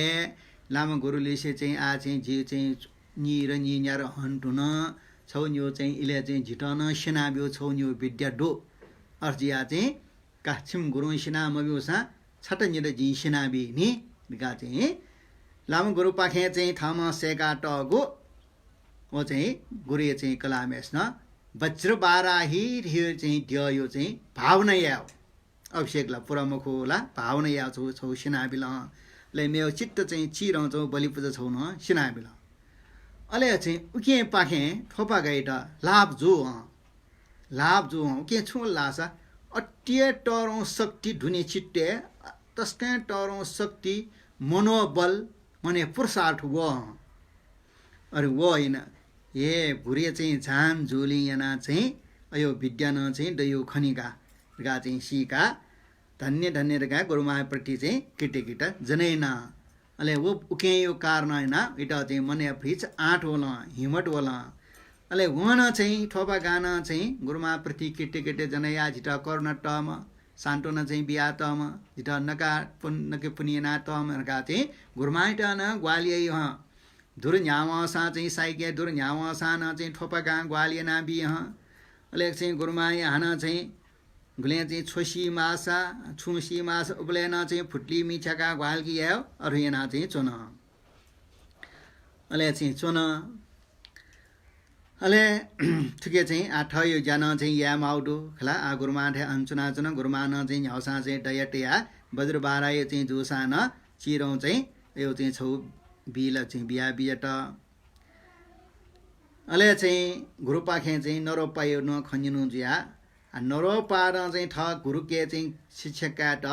लामा गुरुले चाहिँ चाहिँ जी चाहिँ नि र नि न्यार हन्टुन छौ न्यो चाहिँ इले चाहिँ झिटन सेनाब्यो छौ न्यो विद्या डो अर्जिया चाहिँ काछिम गुरु सेना मब्योसा छट निर जी सेनाबी नि गा चाहिँ लामा गुरु पाखे चाहिँ ठामा सेका टगो ओ चाहिँ गुरु चाहिँ कलामेस न वज्र बाराही चाहिँ ढ्य यो चाहिँ भावना या अभिषेकला पुरा मुखोला भावना या छौ सिनाबिल ले मेरो चित्त चाहिँ चिराउँछौ बलि पूजा छौ न सिनाबिल अले चाहिँ उके पाखे ठोपा गएटा लाभ जो उके छु लासा अट्टे टरौं शक्ति धुने चिट्टे तस्कै टरौं शक्ति मनोबल मने पुरुषार्थ व अरे वो हैन ए भुरे चाहिँ झान झोली याना चाहिँ अयो विद्यान चाहिँ दयो खनिका गा चाहिँ सीका धन्य गा गुरुमाप्रति चाहिँ केटा जनैन अले वो उके यो कारण हैन इटा चाहिँ मने फ्रिज आठ होला हिमट होला अले वहन चाहिँ ठोपा गान चाहिँ गुरुमा प्रति केटे जनया झिटा कर्ण टम सान्टोन चाहिँ बिहा तम झिटा नका नके पुनिना तम नका चाहिँ गुरुमाइटा न ग्वालिय धुर न्यावसा चाहिँ साइके धुर न्यावसा न चाहिँ ठोपा गा ग्वालिय ना बि अले चाहिँ गुरुमाई हान चाहिँ गुले चाहिँ छोसी मासा छुसी मास उब्लेन चाहिँ फुट्ली मिछाका ग्वालकी आयो अरु यहाँ चाहिँ चोन अले चाहिँ चोन अले ठिकै चाहिँ आठयो जान चाहिँ या माउडो खला आ गुरुमा ठे अञ्चुना चुन गुरुमा न चाहिँ न्याउसा चाहिँ डयटया बज्र बाराय चाहिँ जोसा न चिरौँ चाहिँ यो चाहिँ छौ बिल चाहिँ बिया बियट अले चाहिँ गुरुपाखे चाहिँ नरोपायो न खन्जिनु जिया नरोपार चाहिँ ठ गुरुके चाहिँ शिक्षकका त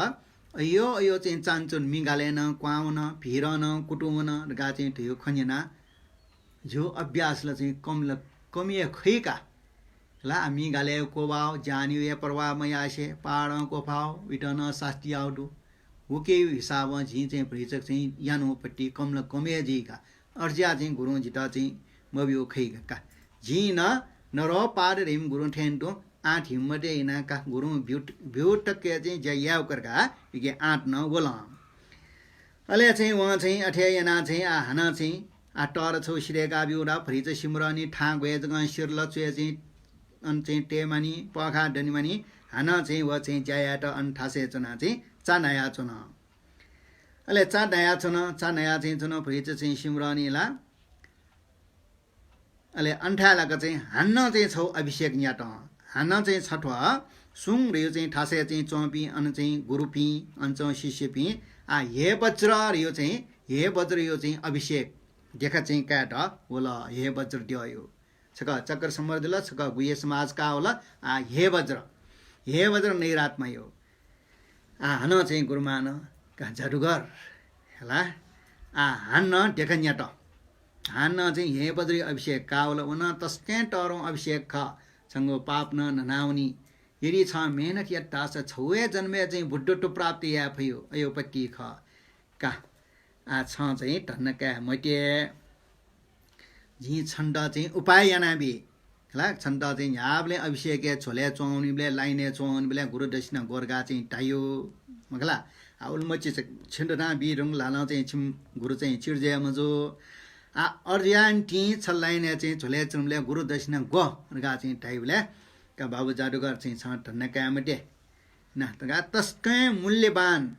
यो चाहिँ चान्चुन मिगालेन क्वाउन भिरन कुटुमन गा चाहिँ थियो खन्जिना जो अभ्यासलाई चाहिँ कमिए खैका ला मिगाले कोबाव जान्यो या प्रवाह मयासे पाडको भाव विटन शास्त्री आउडु हुके हिसाब झी चाहिँ भ्रिचक चाहिँ यानुपट्टि कमल कमे जीका अर्जिया चाहिँ गुरु जिता चाहिँ मबियो खैका झी नरो पार रिम गुरु ठेन्टो आठ हिम्मते इना का गुरु ब्यूट के चाहिँ जयाव करका इके आठ न बोला अले चाहिँ वहाँ चाहिँ अठ्यायना चाहिँ हाना चाहिँ आटर छौ सिरेका बिउरा फ्रिज सिमरनी ठा गएजग सिरल चुए चाहिँ अन चाहिँ टेमानी पखा डनिमानी हाना चाहिँ व चाहिँ जयाट अन्ठासे चना चाहिँ चानाया चुन अले चानाया चाहिँ चुन फ्रिज चाहिँ सिमरनी ला अले अन्ठालाको चाहिँ हान्न चाहिँ छौ अभिषेक न्याट हान्न चाहिँ छठवा सुङ रियो चाहिँ ठासे चाहिँ चौपी अन चाहिँ गुरुपी अञ्चौ शिष्यपी हे वज्र रियो चाहिँ हे वज्र यो चाहिँ अभिषेक देखा चाहिँ काट होला हे वज्र दियो छका चक्र समर्दल छका गुये समाज का होला हे वज्र नैरात्मा यो हान चाहिँ गुरुमान का जादुगर होला हान्न देखा न्याट हान्न चाहिँ हे वज्र अभिषेक का होला उन तस्कै टरौँ अभिषेक ख संगो पाप न ननाउनी यदि छ मेहनत या टास छौए जन्मे चाहिँ बुड्डो प्राप्ति या भयो अयोपट्टि ख का छ चाहिँ टन्नका मटे झी छन्द चाहिँ उपाय यानाबी होला छन्द चाहिँ याबले अभिषेक छोले चौनीले लाइने चौनीले गुरु दक्षिणा गोर्गा चाहिँ टायो मगला उल्मची छिन्डना बिरुङ लाला चाहिँ छिम गुरु चाहिँ चिर्जे मजो अर्यान टी छल्लाइने चाहिँ झोले चुमले गुरु दक्षिणा गो गा चाहिँ टाइबले का बाबु जादुगर चाहिँ छ टन्नका मटे न तगा तस्कै मूल्यवान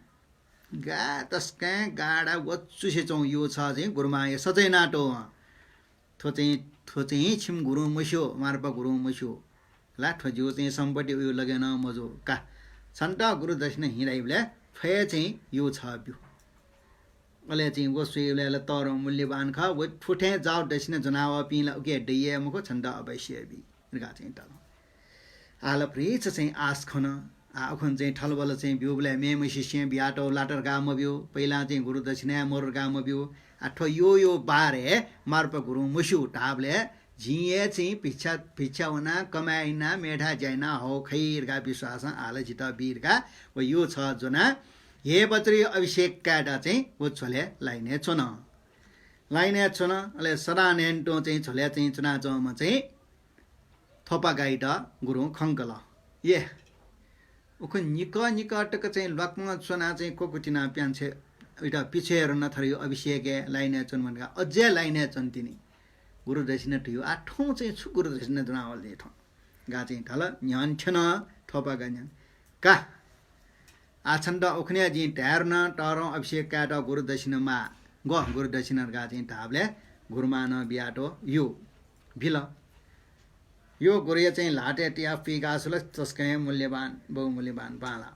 गा तस्कै गाडा वच्चुसे चौँ यो छ चाहिँ गुरुमा यो सजै नाटो थो चाहिँ छिम गुरु मस्यो मार्पा गुरु मस्यो ला ठो जो चाहिँ सम्पत्ति उयो लगेन मजो का छन्ट गुरु दक्षिणा हिँडाइबले फे चाहिँ यो छ बिउ अले चाहिँ वो सुइले तर मूल्यवान ख वो ठुठे जाउ दक्षिणा जनावा पिला उके डैये मको छन्ट अवश्य बि गा चाहिँ त आल प्रेच चाहिँ आस खन आखन चाहिँ ठलबल चाहिँ बिउले मे शिष्य बियाटो लाटर गाम बिउ पहिला चाहिँ गुरु दक्षिणा मोर गाम बिउ आठो यो बारे मार्प गुरु मुसु टाबले झिए चाहिँ पिछा हुना कमाइना मेढा जाइना हो खैरगा विश्वास आल जिता वीरगा वो यो छ जना हे बत्री अभिषेक काटा चाहिँ वो छोले लाइने छोन अले सदा नेन्टो चाहिँ छोले चाहिँ चुना चौमा चाहिँ थोपा गाइट गुरु खङ्कल ये उखु निक अटक चाहिँ लक्मा चुना चाहिँ कोकुटिना प्यान्छे एउटा पिछेर नथरियो अभिषेक लाइने चुन भनेका अझै लाइने चुन तिनी गुरु दक्षिणा ठियो आठौँ चाहिँ छु गुरु दक्षिणा जुनावल दे ठ गा चाहिँ ठल न्यान छन थोपा गान्या का आछन्द उखने जी टर्न टरौँ अभिषेक काट गुरु दक्षिणामा गुरु दक्षिणा गा चाहिँ ढाबले गुरुमान बियाटो यो भिल यो गुरु चाहिँ लाटे टिया पिगासुल तस्कै मूल्यवान बहुमूल्यवान बाला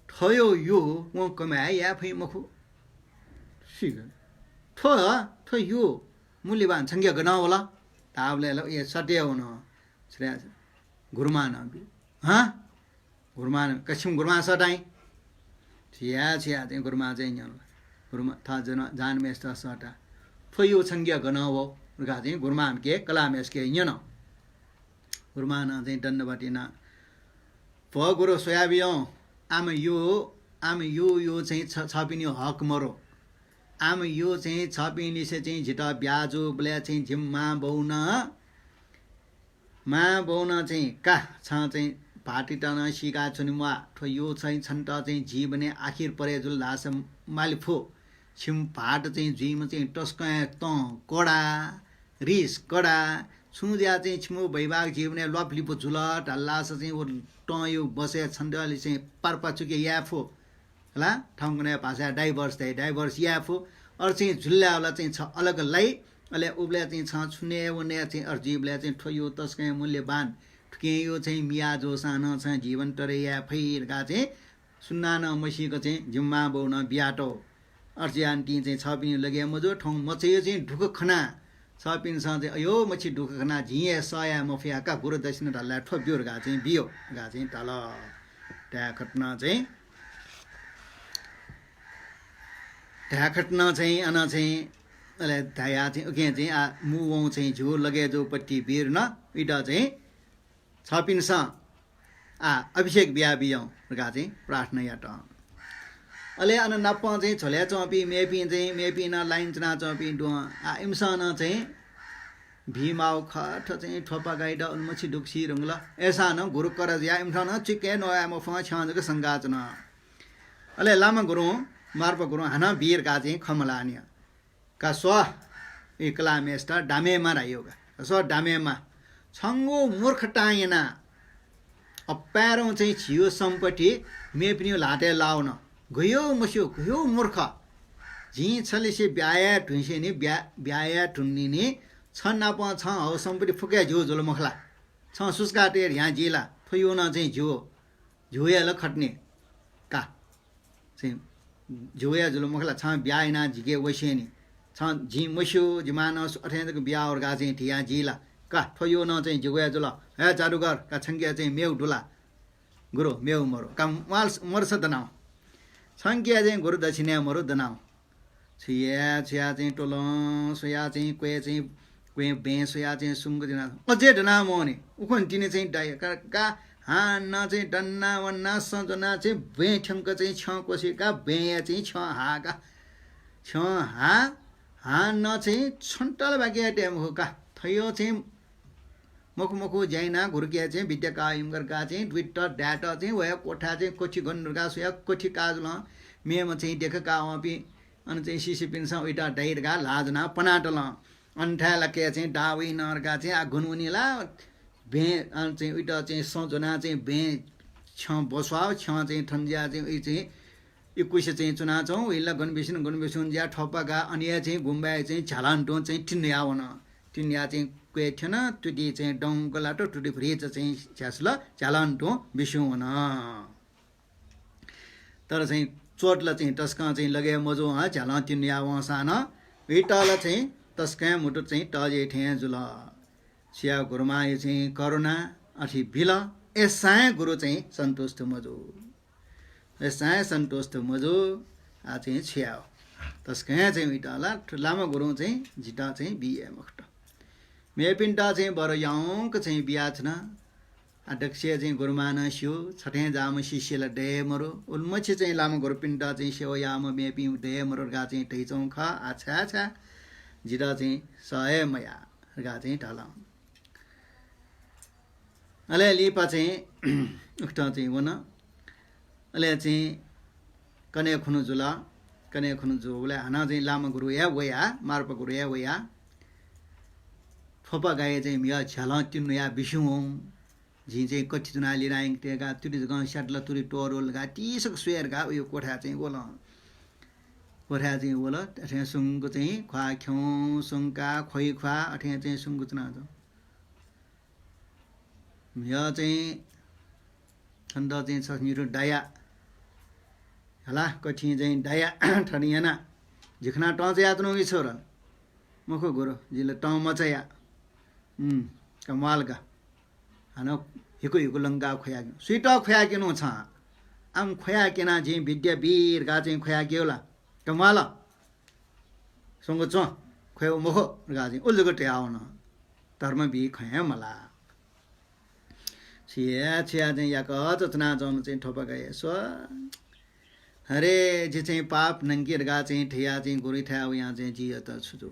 ठयो यो म कमाए या फै मखु सिग ठो यो मूल्यवान संज्ञा गना होला ताबले ये सटे हुन श्रेय गुरुमान गुरुमान कछिम गुरुमा सटाई छिया चाहिँ गुरुमा चाहिँ गुरुमा था जान मेस्ता सटा ठो यो संज्ञा गना हो गा चाहिँ गुरुमा के कला मेस के इन गुरुमान चाहिँ दण्डबटिना भ गुरु सोयाबियो आम यो चाहिँ छपिनी हक मरो आम यो चाहिँ छपिनी से चाहिँ झिटा ब्याजो बोले चाहिँ झिम्मा बौन मा बौन चाहिँ का छ चाहिँ भाटिटन सिका चुनिमा ठोयो चाहिँ छन्ट चाहिँ जीवने आखिर परे जुल लास मालिफो छिम भाट चाहिँ जुइम चाहिँ टस्क त कडा रिस कडा छुज्या चाहिँ छिमो भैभाग जीवने लपलिपो झुलट हल्लास चाहिँ ऊ टयो बसे छन्डले चाहिँ पारपाचुके याफो होला ठाउँको भाषा डाइभर्स याफो अरू चाहिँ झुल्ल्यावाला चाहिँ छ अलग लै अहिले उब्ले चाहिँ छ छुने उने चाहिँ अरू जीवले चाहिँ ठोयो तस्कै मूल्यवान ठुके यो चाहिँ मिया जो सानो छ जीवन टरे या फैरका चाहिँ सुन्ना न मसीको चाहिँ जिम्मा बाउन बियाटो अर्जियान्टी चाहिँ छ पिन लगे मजो ठाउँ मचै चाहिँ ढुक खना छ पिनसँग चाहिँ अयो मछी ढुक खना झिए सया मफियाका गुरु दक्षिण ढल्ला ठोब्योर गा चाहिँ बियो गा चाहिँ तल ढ्याखट्न चाहिँ अन चाहिँ अहिले धाया चाहिँ उके चाहिँ मुवौँ चाहिँ झो लगे जो पट्टि वीर न इटा चाहिँ छपिनस अभिषेक बिहा बियौँ गा चाहिँ प्रार्थना याट अहिले अन नप्प चाहिँ छोल्या चौपी मेपी चाहिँ मेपी न लाइन चना चौपी डुँ इम्सन चाहिँ भीमाउ खठ चाहिँ ठोपा गाइड उन्मछी डुक्सी रुङ्ल ऐसा न गुरु करज या इम्सन चिके नया म फा छाँजको सङ्गाचन अहिले लामा गुरु मार्प गुरु हाना वीर गा चाहिँ खमलान्य का स्व एकला मेस्टा डामेमा रायोगा स्व डामेमा छङ्गो मूर्ख टाइना अप्यारौँ चाहिँ छियो सम्पट्टि मेपिनी लाटे लाउन गयो मस्यो गयो मूर्ख झी छलेसे ब्याया ठुन्से नि ब्याया ठुन्नी नि छ नाप छ हौ सम्पट्टि फुक्या झो झोलो मखला छ सुस्का टेर यहाँ जिला थोयो न चाहिँ झोया खट्ने का चाहिँ झोया झोलो मखला छ ब्याएना झिके वैसे नि छ झी मस्यो जिमान अठ्यानको बिहा गा चाहिँ ठिया जिला का थोयो न चाहिँ झिगोया जुल हे जादुगर का छङ्किया चाहिँ मेउ डुला गुरु मेउ मरो का माल मर्छ दनाउ छङ्किया चाहिँ गुरु दक्षिणा मरो दनाउ छिया छिया चाहिँ टोल सोया चाहिँ क्वे बे सोया चाहिँ सुङ्गो दिना अझै डना मने उखन तिने चाहिँ डाय का हान चाहिँ डन्ना वन्ना सजना चाहिँ बे ठ्याङ्क चाहिँ छ कोसेका बे चाहिँ छ हाका छ हान चाहिँ छन्टल बाँकी ट्याम हो का थयो चाहिँ मखु ज्याइना घुर्किया चाहिँ भिट्याका इमगरका चाहिँ ट्विटर डाटा चाहिँ वया कोठा चाहिँ कोठी गन्नुका सोया कोठी काजल मेमा चाहिँ देखका अपि अनि चाहिँ सिसिपिनसँग उइटा डाइरगा लाजना पनाटल अन्ठाला के चाहिँ डावी नरका चाहिँ आगुनमुनिला भे चाहिँ उइटा चाहिँ सजना चाहिँ भे छ बसवा छ चाहिँ ठन्जिया चाहिँ उयो चाहिँ इक्विस चाहिँ चुनाचौँ उइला गनबेसिन ज्या ठप्पाका अनि चाहिँ गुम्बा चाहिँ झालान्टो चाहिँ टिन्या आउन टिन्या चाहिँ क्वे थिएन टुटी चाहिँ डङ्को लाटो टुटी फ्रिज चाहिँ छ्यासल झालान्टो बिस्यौँ हुन तर चाहिँ चोटला चाहिँ टस्का चाहिँ लगे मजो झाला टिन्या वसान इटल चाहिँ तस्का मुटु चाहिँ टजे ठे जुल सिया गुरुमा चाहिँ करुणा अथि बिल एसाय गुरु चाहिँ सन्तुष्ट मजो एसाय सन्तुष्ट मजो चाहिँ छ्याओ तस्का चाहिँ इटला लामा गुरु चाहिँ झिटा चाहिँ बिए मख्ट मेपिन्टा चाहिँ बर याउँक चाहिँ बिहा छन अध्यक्ष चाहिँ गुरुमान स्यो छठे जाम शिष्यलाई डे मरो उन्मछि चाहिँ लामा गुरु पिन्टा चाहिँ सेवा याम मेपि डे मरो गा चाहिँ टैचौँ ख आछा जिरा चाहिँ सय मया गा चाहिँ ढाला अले लिपा चाहिँ उक्त चाहिँ वन अले चाहिँ कने खुनु जुला हाना चाहिँ लामा गुरु या वया मार्प गुरु या वया थोपा गाए चाहिँ मिया छ्याला तिन्नु या बिसुँ झी चाहिँ कति चुना लिएर आइटेगा तुरी गाउँ स्याटला तुरी टोरोल गा टिसक सुएर गा उयो कोठा चाहिँ ओल अठे सुङ्गो चाहिँ खुवा ख्यौँ सुङ्का खोइ खुवा अठे चाहिँ सुङ्गो चुना मिया चाहिँ छन्द चाहिँ छ मेरो डाया होला कठि चाहिँ डाया ठनियाना झिखना ट चाहिँ यात्नु कि छोरा मुखो गोरो जिले ट मचया कमाल का हानो हिको लङ्गा खोया स्वीट खोया किनु छ आम खोया किना जी विद्या वीर गा चाहिँ खोया केला कमाल सँग च खोयो मोखो गा चाहिँ उल्लुको ट्याउन धर्म बि खया मला छिया चाहिँ याक चचना जम चाहिँ ठोपा गए सो हरे जे चाहिँ पाप नङ्गिर गा चाहिँ ठिया चाहिँ गोरी ठ्या यहाँ चाहिँ जी त छुजो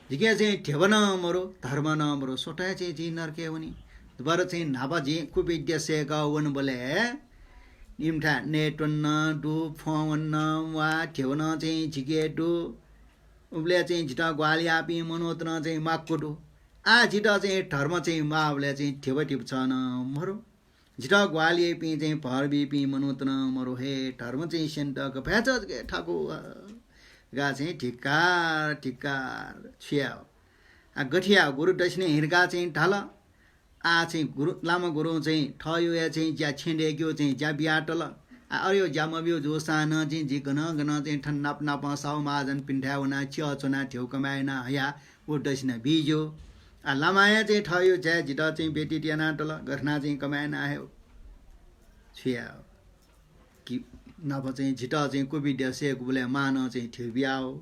जिके चाहिँ ठेव न मरो धर्म न मरो सोटा चाहिँ जी नर्के हुने बर चाहिँ नापा जी कुबिद्य सेका वन बोले निम्ठा नेटन्न डु फोवन्न वा ठेउन चाहिँ झिकेटु उब्ले चाहिँ झिटा ग्वालिया पि मनोत्र चाहिँ माक्कोटु आ झिटा चाहिँ धर्म चाहिँ मावले चाहिँ ठेव टिप्छ न मरो झिटा ग्वालिए पि चाहिँ भरबी पि मनोत्र मरो हे धर्म चाहिँ सेन्टक फ्याच के ठाकु गा चाहिँ ठिक्कार ठिक्कार छिया आ गठिया गुरु दक्षिणे हिर्का चाहिँ ढाल आ चाहिँ गुरु लामा गुरु चाहिँ ठयो चाहिँ ज्या छेन्डेक्यो चाहिँ ज्या बिहाटल अयो ज्या मब्यो जोसान चाहिँ जी गन गन चाहिँ ठन नाप नाप साउ महाजन पिन्ठ्याउना चिया चोना ठेउ कमाएना हया ऊ दक्षिणा बिजो आ लामाया चाहिँ ठयो ज्या झिटा चाहिँ बेटी टियाना टल घटना चाहिँ कमाएना आयो छिया कि नाप चाहिँ झिटा चाहिँ कोभिड सेक बोले मान चाहिँ ठेउ बिहाओ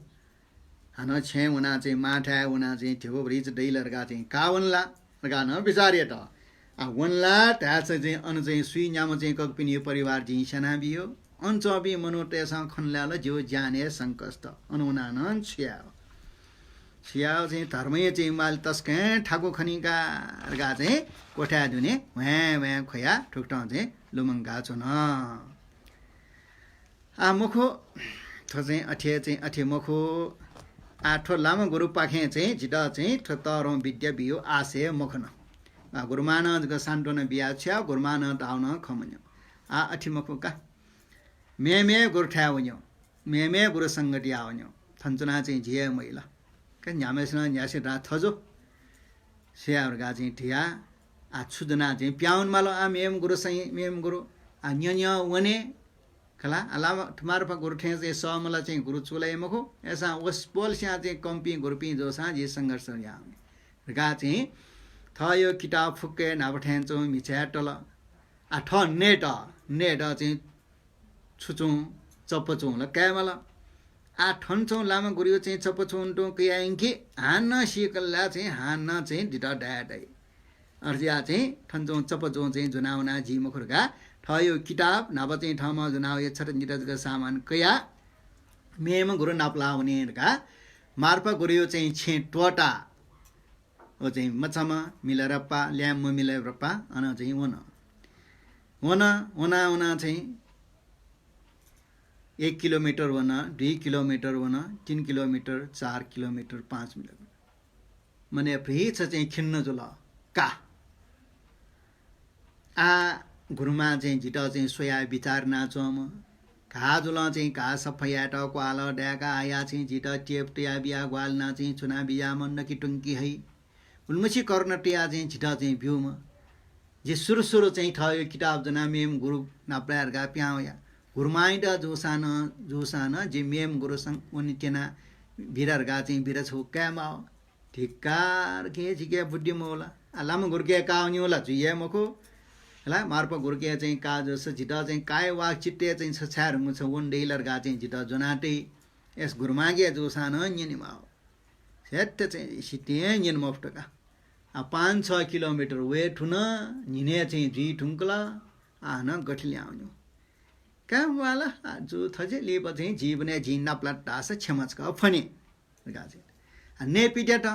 हान छे हुना चाहिँ माठा हुना चाहिँ ठेउ रिच डैलरका चाहिँ कावनला गान बिचारे त आ वनला ट्याच चाहिँ अनु चाहिँ सुई न्याम चाहिँ कपिनी परिवार चाहिँ सेना बियो अनचबी मनोटेसँग खनल्याल जो जाने संकष्ट अनुनानन छिया छिया चाहिँ धर्मय चाहिँ माल तस्के ठाकु खनिका गा चाहिँ कोठा दुने व्या व्या खोया ठुक्टा चाहिँ लुमङ्गा छ न आ मुखो थो चाहिँ अठे मुखो आठो लामो गुरु पाखे चाहिँ झिटा चाहिँ तरौँ विद्या बियो आसे मुखन गुरुमान सान्टोन बिहा छ्या गुरुमान आउन खमन्यो आ अठिमखो का मे गुरु ठ्या हुन्यो मे गुरु सङ्गति आउन्यो थन्चुना चाहिँ झिए मैला का न्यामेसन न्यासे रा थजो स्याहरुगा चाहिँ ठिया आ छुदना चाहिँ प्याउन मालो आ मेम गुरु सही मेम गुरु आ न्य वने खला अलावा ठमारपा गुरु ठे चाहिँ समला चाहिँ गुरु चुलाइ मखो ऐसा ओस पोल स्या चाहिँ कम्पी गुरुपी जोसा जे संघर्ष या गा चाहिँ थयो किताब फुक्के नाब ठेन्चो मिछ्याटल आ ठ नेट चाहिँ छुचौँ चप्पचौँ ल क्यामल आ ठन्छौँ लामा गुरियो चाहिँ चप्पचौँ टो कयाङ्की हान्न सिकल्ला चाहिँ हान्न चाहिँ डिटा डाडै अर्जिया चाहिँ ठन्छौँ चप्पचौँ चाहिँ जुनाउना जी मुखुर्गा ठयो किताब नाब चाहिँ ठाउँमा जुनाउ यो छट निरजका सामान कया मेम गुरु नाप्ला हुनेका मार्पा गुरियो चाहिँ छे टोटा ओ चाहिँ मछामा मिलेरप्पा ल्याम मिलेरप्पा अन चाहिँ वना चाहिँ 1 किलोमिटर वना 2 किलोमिटर वना 3 किलोमिटर 4 किलोमिटर 5 किलोमिटर मने फ्रीच चाहिँ खिन्न जुल का आ गुरुमा चाहिँ झिटा चाहिँ सोया विचार नाचम घा जुल चाहिँ घा सफैयाट क्वाल ड्याका आया चाहिँ झिटा टेप टिया बिया ग्वालना चाहिँ चुना बिया मन कि टुङ्की है उन्मसी कर्ण टिया चाहिँ झिटा चाहिँ भ्यूमा जे सुरु चाहिँ ठयो किताब जना मेम गुरु नाप्रायरगा प्याउया गुरुमाइड जोसान जे मेम गुरु संग उनी टेना भिररगा चाहिँ भिर छौ क्यामा ढिक्कार के झिके बुद्धि मोला लाम गुरके काउन्योला जुये मको हला मार्प गुरके चाहिँ का जस झिटा चाहिँ काय वाक चिट्टे चाहिँ छछार मुछ वन डेलरगा चाहिँ झिटा जनाटे यस गुरुमागे जोसान न्यनिमा सेट चाहिँ सिटे न्यन मफ्टका 5-6 किलोमिटर वे ठुन निने चाहिँ जी ठुङ्कला आन गठिले आउनु कामवाला जो थजे लेप चाहिँ जीवने जी नाप्ला टास छमचका फने गाजे ने पिटेट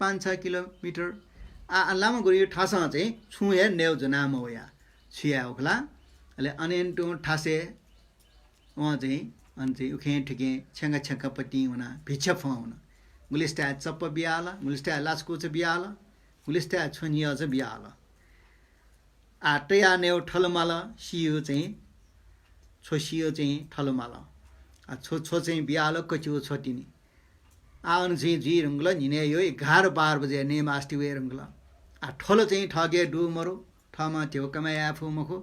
5-6 किलोमिटर आ लामा गुरियो ठासा चाहिँ छुए नेउ जनाम होया छिया ओखला अले अनेन्टो ठासे वहाँ चाहिँ अन चाहिँ उखे ठिके छंगा पट्टी हुना भिछा फौना गुलिस्टा चप्प बियाला गुलिस्टा लास्को चाहिँ बियाला गुलिस्टा छनिया चाहिँ बियाला आटया नेउ ठलमाला सियो चाहिँ छोसियो चाहिँ ठलमाला आ छो चाहिँ बियाला कच्यो छोटिनी आउन चाहिँ जी रंगला निने यो 11-12 बजे ने मास्टी वे रंगला आ ठल चाहिँ ठगे डु मरो ठमा त्यो कमाय आफु मखो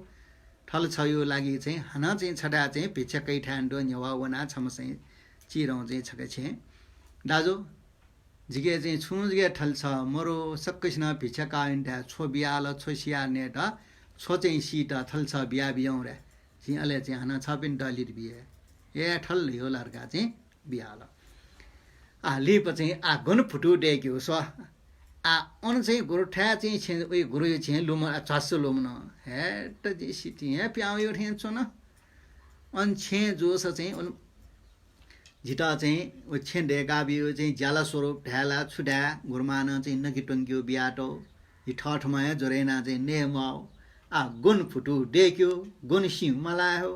ठल छयो लागि चाहिँ हना चाहिँ छडा चाहिँ भिछकै ठान्डो न्यवा वना छम चाहिँ चिरौ चाहिँ छके छे दाजु जिगे चाहिँ छुजगे ठल छ मरो सक्कैसन भिछका इन्टा छो बियाल छो सिया नेटा छो चाहिँ सीटा थल छ बिया बियौ रे चाहिँ अले चाहिँ हना छ पिन डलिर बिए ए ठल यो लर्का चाहिँ बियाल आ लिप चाहिँ आ गन फुटु डेक्यो स आ अन चाहिँ गुरु ठ्या चाहिँ छे उयो गुरु छे लुम छासो लुम न हेट जे सिटी हे प्याउ यो ठेन छ न अन छे जोस चाहिँ अन झिटा चाहिँ ओ छे डेगा बियो चाहिँ ज्याला स्वरूप ढ्याला छुडा गुरमान चाहिँ नकी टंग्यो बियाटो 이 ठाठमा जोरेना चाहिँ नेमाउ आ गुन फुटु डेक्यो गुन सिउ मलायो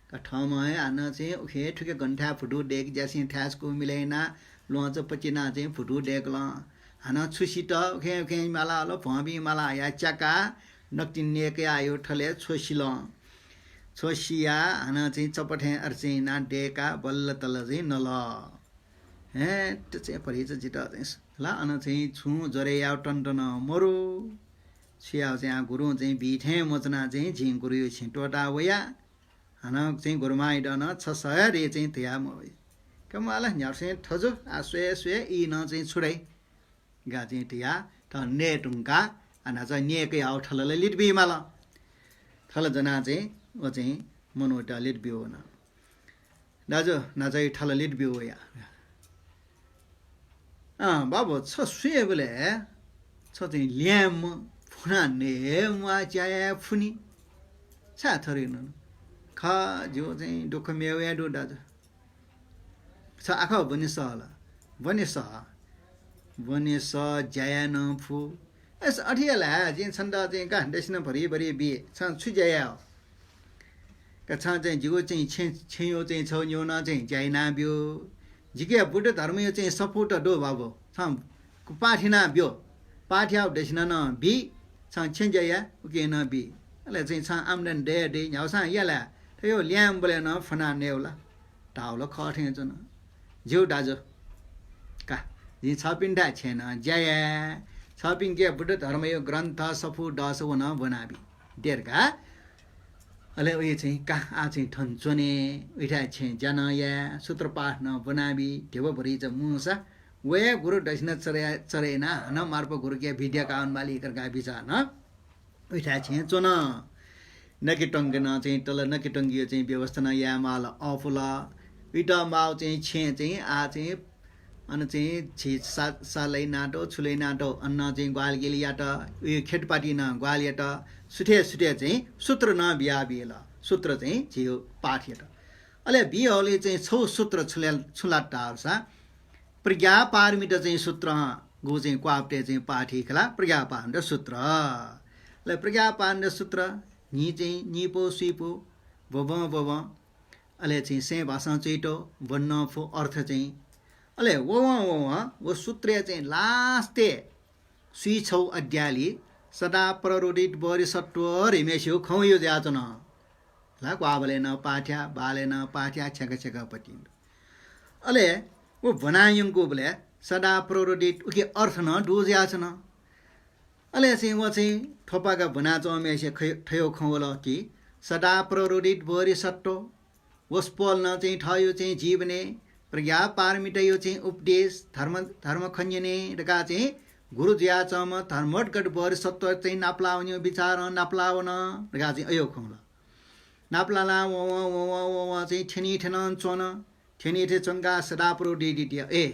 का ठाउँमा आन चाहिँ उखे ठुके गन्ठा फुटु डेक ज्यासी ठ्यासको मिलेना लुन्छ पचिना चाहिँ फुटु डेक्ल हान छुसिट उखे उखे माला ल भबी माला या चका नक्टिनेके आयो ठले छोसिल छोसिया हान चाहिँ चपठे अर्चे ना डेका बल्ल तल चाहिँ नल हे त्यो चाहिँ परिच जित ला अन चाहिँ छु जरे या टन्टन मरु छियाउ चाहिँ गुरु चाहिँ बिठे मोचना चाहिँ झिङ गुरु छिटोटा वया हान चाहिँ गुरुमाइ डन छ सय रे चाहिँ त्या मय कमाला न्यासे थजो आ स्वे स्वे इ न चाहिँ छुडै गा चाहिँ त्या त नेटुङका अना चाहिँ नेकै आउ ठलले लिटबी माला ठल जना चाहिँ ओ चाहिँ मनोटा लिटबी हो न दाजु ना चाहिँ ठल लिटबी हो या बाबु छ स्वे बोले छ चाहिँ ल्याम फुना ने मुआ चाया फुनी सा थरिनु खा जो चाहिँ दुख मेवे दु दाजु छ आखा बनि सला बनि स जाया न फु एस अठियाला जिन छन्द चाहिँ का देशन भरि भरि बि छ छु जाया का छ चाहिँ जिगो चाहिँ छेयो चाहिँ छ न्यो न चाहिँ जाइना बियो जिके बुद्ध धर्म यो चाहिँ सपोर्ट दो बाबु छम पाठिना बियो पाठ्या देशना न बि छ छेन्जाया उके न बि अले चाहिँ छ आम्दन दे न्याउसा याला त्यो ल्याम बोले न फना नेउला टाउलो खठे जन जिउ दाजु का जि छपिन्डा छेन जया छपिङ के बुद्ध धर्म यो ग्रन्थ सफु दस वन बनाबी डेरका अले उयो चाहिँ का आ चाहिँ ठन्छने उठा छे जनया सूत्र पाठ न बनाबी ढेव भरि च मुसा वे गुरु दक्षिण चरेना न मार्प गुरु के विद्या का अनमाली करका बिचा न उठा छे चोन नकी टंगना चाहिँ तल नकी टंगियो चाहिँ व्यवस्था न या माल अफुला इटा माउ चाहिँ छे चाहिँ आ चाहिँ अन चाहिँ छि सालै नाटो छुलै नाटो अन्न चाहिँ ग्वाल गेलियाट उयो खेटपाटी न ग्वालियाट सुठे सुठे चाहिँ सूत्र न बिया बिला सूत्र चाहिँ जियो पाठिएट अले बिहले चाहिँ छौ सूत्र छुला टार्सा प्रज्ञा पारमित चाहिँ सूत्र गो चाहिँ क्वाप्टे चाहिँ पाठी खला प्रज्ञा पारमित सूत्र ले प्रज्ञा पारमित सूत्र नि चाहिँ निपो सुइपो बब अले चाहिँ से भाषा चैटो वन्न फो अर्थ चाहिँ अले वो सूत्र चाहिँ लास्टे सुई छौ अड्याली सदा प्ररोडित बरी सत्व रिमेस्यो खौयो जाचन ला क्वाबले न पाठ्या बाले न पाठ्या छक पति अले वो बनायुङको बोले सदा प्ररोडित उके अर्थ न डोज्याचन अले चाहिँ वो चाहिँ थोपाका बना चमेसे ठयो खौला कि सदा प्ररोडित बरी सत्व वस्पोल न चाहिँ ठयो चाहिँ जीवने प्रज्ञा पारमित यो चाहिँ उपदेश धर्म खन्यने रका चाहिँ गुरु ज्याचम धर्मटगढ बर सत्व चाहिँ नाप्लाउने विचार नाप्लावन रका चाहिँ अयो खौला नाप्लाला व चाहिँ ठेनी ठेन चोन ठेनी ठे चंगा सदा प्रोडिडिट ए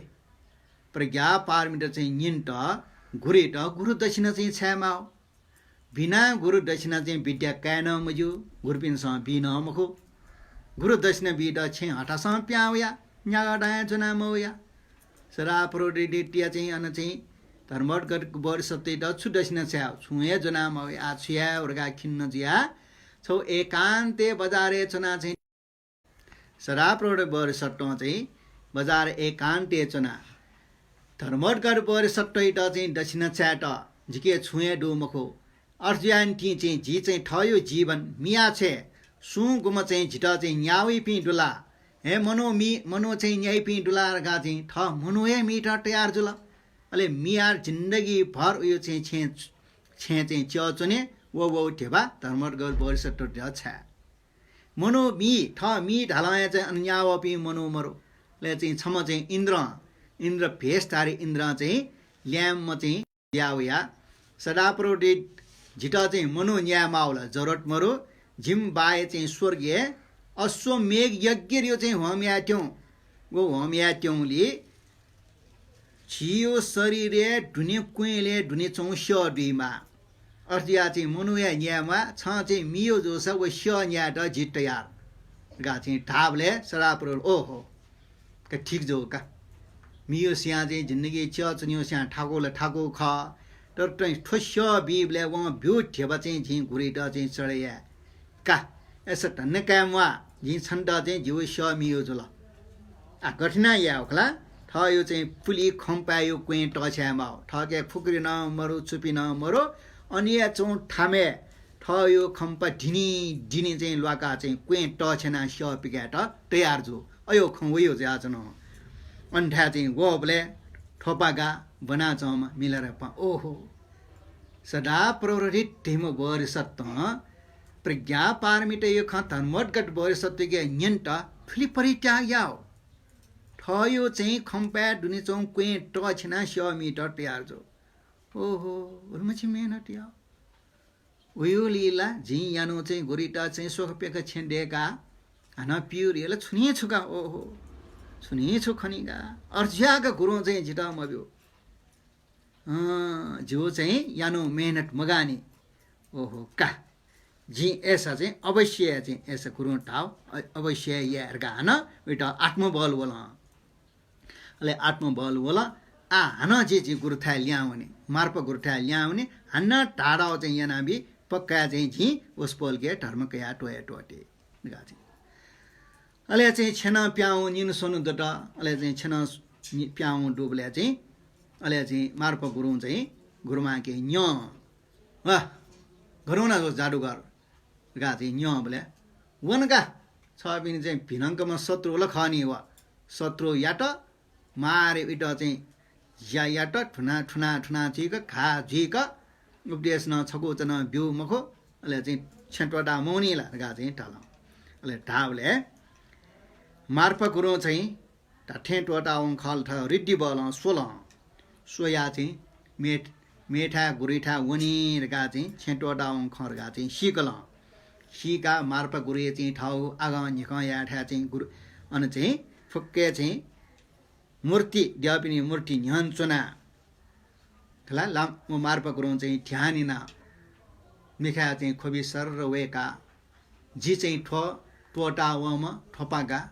प्रज्ञा पारमित चाहिँ निन्ट गुरेट गुरु दक्षिण चाहिँ छ्यामा बिना गुरु दक्षिण चाहिँ विद्या कैन मजु गुरुपिनसँग बिन मखो गुरु दक्षिण बिद छे हटासँग प्याउया न्यागाडाया चुना मौया सदा प्रोडिडिटिया चाहिँ अन चाहिँ धर्मटगढ बर सत्य द छु दक्षिण छ्या छुए जना मौया आ छ्या उर्गा खिन्न जिया छौ एकान्ते बजारे चुना चाहिँ सदा प्रोड बर सट्ट चाहिँ बजार एकान्ते चुना धर्मटगढ बर सट्टै द चाहिँ दक्षिण छ्या त जिके छुए डो मखो अर्जुन टी चाहिँ जी चाहिँ ठयो जीवन मिया छे सु गुम चाहिँ झिट चाहिँ न्याउई पि डुला हे मनो चाहिँ न्याय पि डुला गा चाहिँ ठ मनो हे मिठा तयार जुला अले मियार जिन्दगी भर उयो चाहिँ छे चाहिँ चुने वो ठेबा धर्मटगढ बर सट्ट छ मनो ठ मी ढालाया चाहिँ अन्याव पि मनो मरो ले चाहिँ छम चाहिँ इन्द्र भेषधारी इन्द्र चाहिँ ल्याम चाहिँ यावया सदा प्रोडिट झिटा चाहिँ मनो न्या माउला जरट मरो झिम बाए चाहिँ स्वर्गीय अश्वमेघ यज्ञ यो चाहिँ होम्याट्यौँ वो होम्याट्यौँले छियो शरीरे ढुने कुइले ढुने चौस्यो दुईमा अर्थिया चाहिँ मनुया न्यामा छ चाहिँ मियो जो छ वो स्यो न्या द झिट यार गा चाहिँ ढाबले सदा प्रो ओहो का ठीक जो का मियो स्या चाहिँ जिन्दगी च चुनियो स्या ठाको ख तर ठोस बीबले वहाँ भ्यू ठेबा चाहिँ झिँ घुरिट चाहिँ चढैया का यसो टन्न कामवा झिँ छन्ड चाहिँ जिउ स मियो जुल आ कठिना या होला ठ यो चाहिँ पुली खम्पायो कुएँ टछ्यामा ठके फुक्री न मरो चुपी न मरो अनि या चौँ ठामे ठ यो खम्पा ढिनी ढिनी चाहिँ लुका चाहिँ कुएँ टछेना स पिकाट तयार जो अयो खुयो चाहिँ आज न अन्ठा चाहिँ गोबले ठोपागा बना चौमा मिलेर ओहो सदा प्रवृत्ति ढिम बरिसत प्रज्ञा पारमिट यो ख धर्मटगट बरिसत के न्यन्ट ठुली परित्याग याओ ठयो चाहिँ खम्पा डुनी चौँ कुएँ टछेना स मिटर तयार जो ओहो उर्मछि मेहनत या उयो लीला झि यानो चाहिँ गोरिटा चाहिँ सोखपेका छेन्डेका हन पिउरिएला छुनिए छुका ओहो छुनिए छु खनिगा अर्ज्याका गुरु चाहिँ झिटा मब्यो जो चाहिँ यानो मेहनत मगानी ओहो का झि ऐसा चाहिँ अवश्य चाहिँ ऐसा गुरु ठाव अवश्य यारगा हन उटा आत्मबल बोला अले आत्मबल बोला आ हन जे गुरु था ल्याउने मार्प गुरु था ल्याउने हन्न टाडा चाहिँ याना बि पक्का चाहिँ झि उसपोल के धर्म कया टोया टोटे गाछि अले चाहिँ छेना प्याउ निन सोनु दटा अले चाहिँ छेना प्याउ डुबले चाहिँ अले चाहिँ मार्प गुरु चाहिँ गुरुमा के न्य वाह गरौना जो जादुगर गा चाहिँ न्य बले वनका छ बिन चाहिँ भिनङ्कमा शत्रु ल खनी वा शत्रु याट मारे इट चाहिँ या याट ठुना ठुना ठुना छिक खा झिक उपदेश न छको चन बिउ मखो अले चाहिँ छेटवटा मौनीला गा चाहिँ टाल अले ढावले मार्प गुरु चाहिँ ठेटवटा खल ठ रिड्डी बल सोल सोया चाहिँ मेठा गुरिठा वनिरका चाहिँ छेटवटा खरगा चाहिँ सिकल सिका मार्प गुरु चाहिँ ठाउँ आगा निक याठा चाहिँ गुरु अनि चाहिँ फुक्के चाहिँ मूर्ति द्यापिनी मूर्ति न्यान्चुना खला लाम मार्प गुरु चाहिँ ध्यानिना मिखा चाहिँ खोबी सर र वेका जी चाहिँ ठो टोटा वम ठोपागा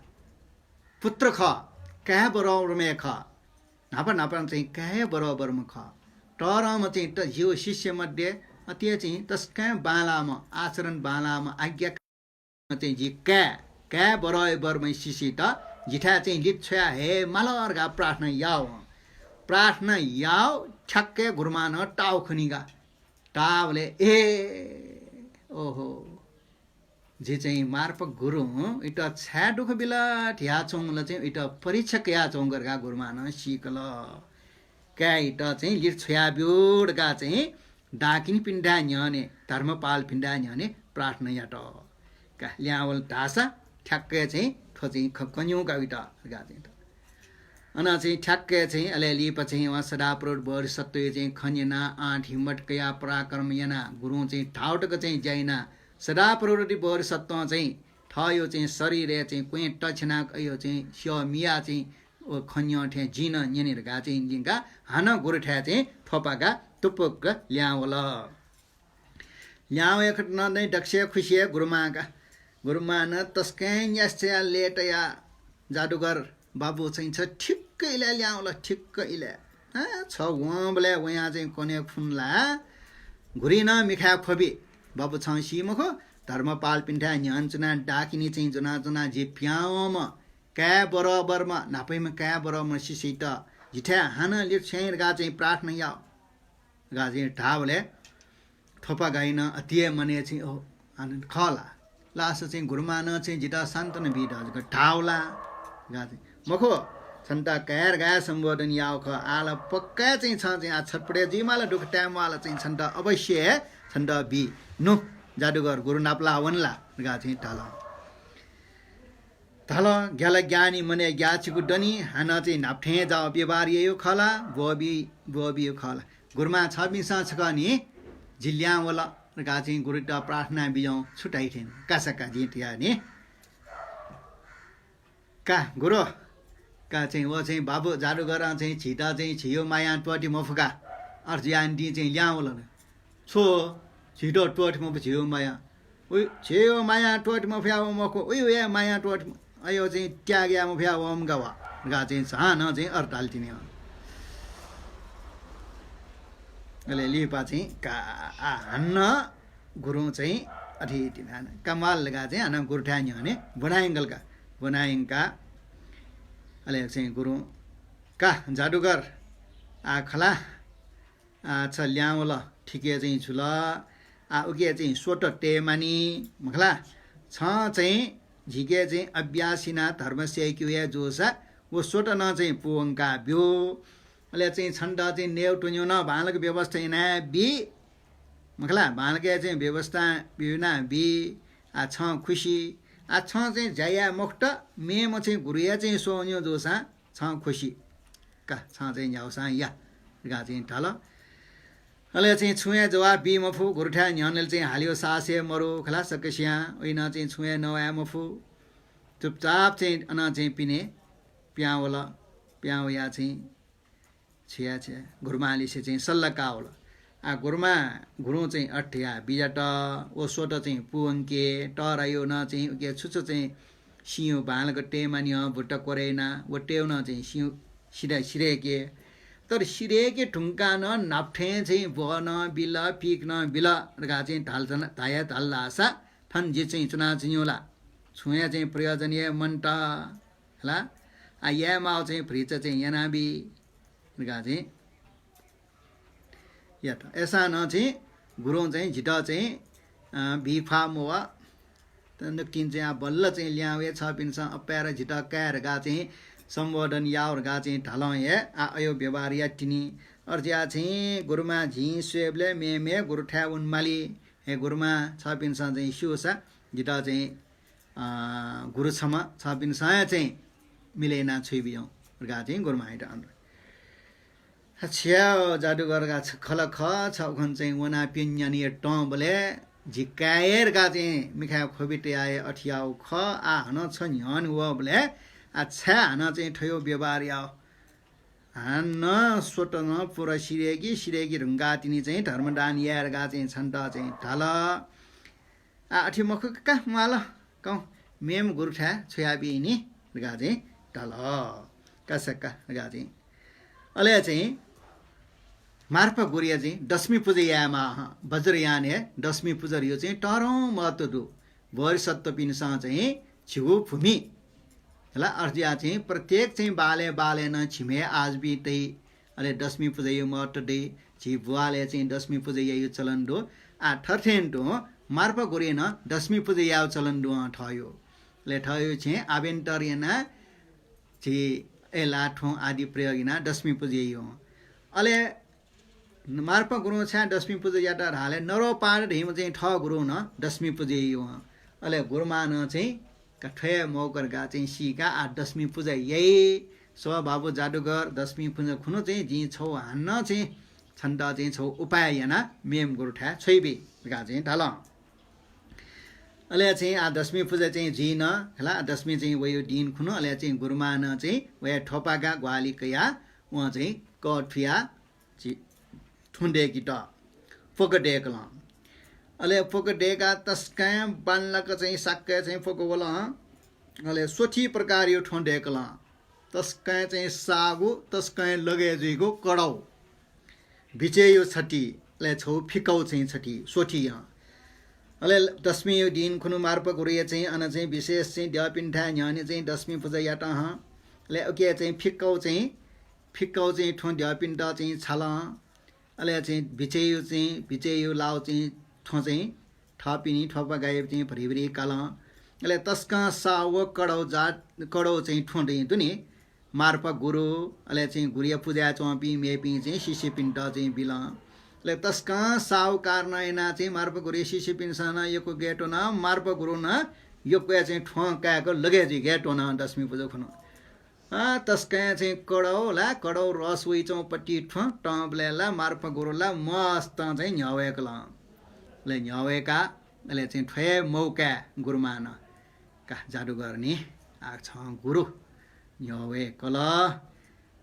पुत्र ख कह बराबर में ख नापा नापा चाहिँ कह बराबर में ख टरमा चाहिँ त जिउ शिष्य मध्ये त्यो चाहिँ तस्का बालामा आचरण बालामा आज्ञा चाहिँ जी क्या बराबर में शिष्य त जिठा चाहिँ लिच्छा हे मलरगा प्रार्थना याव ठक्के गुरुमान टाउ खनिगा टावले ए ओहो जे चाहिँ मार्प गुरु इट छ्या दुख बिला ठ्या चौंला चाहिँ इट परीक्षक या चौंगरगा गुरुमान सिकल क्या इट चाहिँ लिट छ्या ब्योडगा चाहिँ डाकिन पिण्डा न्याने धर्मपाल पिण्डा न्याने प्रार्थना याट का ल्यावल ढासा ठ्याक्कै चाहिँ ठोचै कन्युका इट गा चाहिँ अना चाहिँ ठ्याक्कै चाहिँ अलिअलि पछि उहाँ सदाप्रोट बर सत्य चाहिँ खन्यना आठ हिम्मत कया पराक्रम याना गुरु चाहिँ ठाउटक चाहिँ जाइना सदाप्रोटी बर सत्व चाहिँ ठयो चाहिँ शरीर चाहिँ कुएँ टछना यो चाहिँ स्यो मिया चाहिँ खन्य ठे जिन यहाँनिर गा चाहिँ जिङ्का हान गोरठा चाहिँ ठोपाका टुपक ल्यावल ल्याउ एक नै दक्ष खुसिया गुरुमा न तस्कै यास्या लेटया जादुगर बाबु चाहिँ छ ठिक्कैले ल्याउला ठिक्कैले छ वहाँबले वहाँ चाहिँ कोने फुनला घुरिन मिखा खोबी बाबु छ सिमखो धर्मपाल पिण्ठा न्यान्चुना डाकिनी चाहिँ जुना जुना जे प्याउमा क्या बराबरमा नापैमा क्या बराबरमा सिसी त जिठा हान लिट छेर गा चाहिँ प्रार्थना या गा चाहिँ ढावले थोपा गाइन अतिए मने चाहिँ ओ आनन्द खला लास चाहिँ गुरुमान चाहिँ जिटा शान्तन बिट ढावला गा चाहिँ मखो छन्टा कायर गाया सम्बोधन याउ ख आला पक्का चाहिँ छ चाहिँ आ छटपटे जिमाला दुख टाइम वाला चाहिँ छन्टा अवश्य छन्टा बि नु जादुगर गुरु नाप्ला वनला गा चाहिँ थाल ग्याला ज्ञानी मने ग्याचीको डनी हाना चाहिँ नाप्ठे जा व्यवहार यो खला बोबी यो खला गुरुमा छ बिसा छ नि जिल्ल्या वला गा चाहिँ गुरुटा प्रार्थना बिजौ छुटाइ थिएन कासका जिटिया नि का गुरु का चाहिँ वो चाहिँ बाबु जादुगर चाहिँ छिटा चाहिँ छियो माया टोटी मफुका अर्जियान्डी चाहिँ ल्याउला छो छिटो टोटी मफ छियो माया उयो छियो माया टोटी मफ्या मको उयो या माया टोटी अयो चाहिँ त्याग्या मफ्या ओम गवा गा चाहिँ सानो चाहिँ अर्ताल्टिने अहिले लिपा चाहिँ का हान्न गुरु चाहिँ अठिटी नान कमाल लगा चाहिँ हाना गुरुठानी भने बनाएंका अहिले चाहिँ गुरु का जादुगर खला छ ल्याउ ल ठिकै चाहिँ छु ल उके चाहिँ सोट टेमानी मखला छ चाहिँ झिके चाहिँ अभ्यासिना धर्म सेक्युया जोसा वो सोट न चाहिँ पुवंका ब्यो अहिले चाहिँ छन्द चाहिँ नेउ टुन्यो न भालक व्यवस्था इना बी मखला भालके चाहिँ व्यवस्था बिना बी छ खुसी छ चाहिँ जया मुक्त मे म चाहिँ गुरुया चाहिँ सोन्यो जोसा छ खुसी का छ चाहिँ याउसा या गा चाहिँ ढल अहिले चाहिँ छुए जवाब बी मफु गुरुठा न्यानले चाहिँ हाल्यो सासे मरो खला सकसिया ओइन चाहिँ छुए नवाया मफु चुपचाप चाहिँ अन चाहिँ पिने प्याउला प्याउ या चाहिँ छिया छिया गुरुमाले चाहिँ सल्लका होला गुरुमा गुरु चाहिँ अठ्या बिजाट ओ सोट चाहिँ पुवंके टरायो न चाहिँ के छुछु चाहिँ सियो भालको टेमानियो भुट्ट कोरेना वो टेउन चाहिँ सियो सिरेके तर सिरेके ठुङ्का न नाप्ठे चाहिँ बन बिल पिक न बिल गा चाहिँ ढाल्छन् धाया ढाल्ला आशा थन जे चाहिँ चुना चिन्योला छुया चाहिँ प्रयोजनीय मन्टा होला या माउ चाहिँ फ्रिच चाहिँ यनाबी गा चाहिँ या त ऐसा न चाहिँ गुरु चाहिँ झिट चाहिँ बिफा मोवा नकिन चाहिँ बल्ल चाहिँ ल्यावे छ पिन्छ अप्याएर झिट क्यार गा चाहिँ सम्बोधन यावर गा चाहिँ ढालौँ हे आयो व्यवहार या टिनी अर्जिया चाहिँ गुरुमा झी स्वेबले मे गुरु ठ्या उन्माली हे गुरुमा छ पिन्छ चाहिँ सियोसा झिट चाहिँ गुरु छमा छ पिन्छ चाहिँ मिलेना छुइबियौँ गा चाहिँ गुरुमा हिँड अन्त छ्याउ जादुगरगा खल ख छन चाहिँ वना पिन्यानी टँ बोले झिकाएर गा चाहिँ मिखा खोबिटे आए अठियाउ ख हन छ हन व बोले छ्या हन चाहिँ ठयो व्यवहार या हान्न सोट न पुरा सिरेगी ढुङ्गा तिनी चाहिँ धर्मदान यार गा चाहिँ छन्त चाहिँ ढल अठि मख का माल कौ मेम गुरुठा छोयाबी नि गा चाहिँ ढल कसक्का गा चाहिँ अले चाहिँ मार्फा गुरिया चाहिँ दशमी पूजा यामा वज्रयान हे दशमी पूजा यो चाहिँ टरौँ महत्व दु भर सत्व पिनसँग चाहिँ छिउ भूमि होला अर्जिया चाहिँ प्रत्येक चाहिँ बाले न छिमे आज भी त्यही अहिले दशमी पूजा यो महत्व दे छि बुवाले चाहिँ दशमी पूजा यो चलन दो ठर्ठेन दो मार्फा गुरिया न दशमी पूजा या चलन दो ठयो ले ठयो चाहिँ आभ्यन्तर याना छि एला ठो आदि प्रयोगिना दशमी पूजा यो अले मार्पा गुरु छ्या दशमी पूजा याटा हाले नरो पार ढिम चाहिँ ठ गुरु न दशमी पूजा यो अले गुरुमा न चाहिँ कठे मौकर गा चाहिँ सीका दशमी पूजा यही स्व बाबु जादुगर दशमी पूजा खुनु चाहिँ जी छौ हान्न चाहिँ छन्द चाहिँ छौ उपाय याना मेम गुरु ठ्या छैबी गा चाहिँ ढल अले चाहिँ दशमी पूजा चाहिँ जी न होला दशमी चाहिँ वयो दिन खुनु अले चाहिँ गुरुमा न चाहिँ वया ठोपागा ग्वाली कया उहाँ चाहिँ कठिया ठुन्डेकी ट फोकडेकला अले फोकडेका तस्कै बान्लक चाहिँ साक्कै चाहिँ फोको बोला अले सोठी प्रकार यो ठुन्डेकला तस्कै चाहिँ सागु तस्कै लगेजीको कडाउ भिचे यो छटी ले छौ फिकौ चाहिँ छटी सोठी यहाँ अले दशमी यो दिन खुनु मार्प गुरिया चाहिँ अन चाहिँ विशेष चाहिँ द्यापिन्ठा न्यानी चाहिँ दशमी पूजा याट ले ओके चाहिँ फिकौ चाहिँ ठो द्यापिन्ठा चाहिँ छला अले चाहिँ भिचेयो लाउ चाहिँ ठो चाहिँ ठपिनी ठपा गाए चाहिँ भरिभरि काला अले तस्का साव कडौ चाहिँ ठोँदै दुनी मार्पा गुरु अले चाहिँ गुरिया पूजा चौपी मेपी चाहिँ शिशि पिण्ड चाहिँ बिल अले तस्का साव कारण एना चाहिँ मार्पा गुरु शिशि पिन्सन योको गेटो न मार्पा गुरु न योको चाहिँ ठो काको लगेजी गेटो न दशमी पूजा खुनु तस्कै चाहिँ कडौ रस उही चौपट्टि ठो टब्लेला मार्फा गुरुला मस्त चाहिँ न्यावेकला ले न्यावेका अहिले चाहिँ ठे मौका गुरुमान का जादु गर्ने छ गुरु न्यावेकल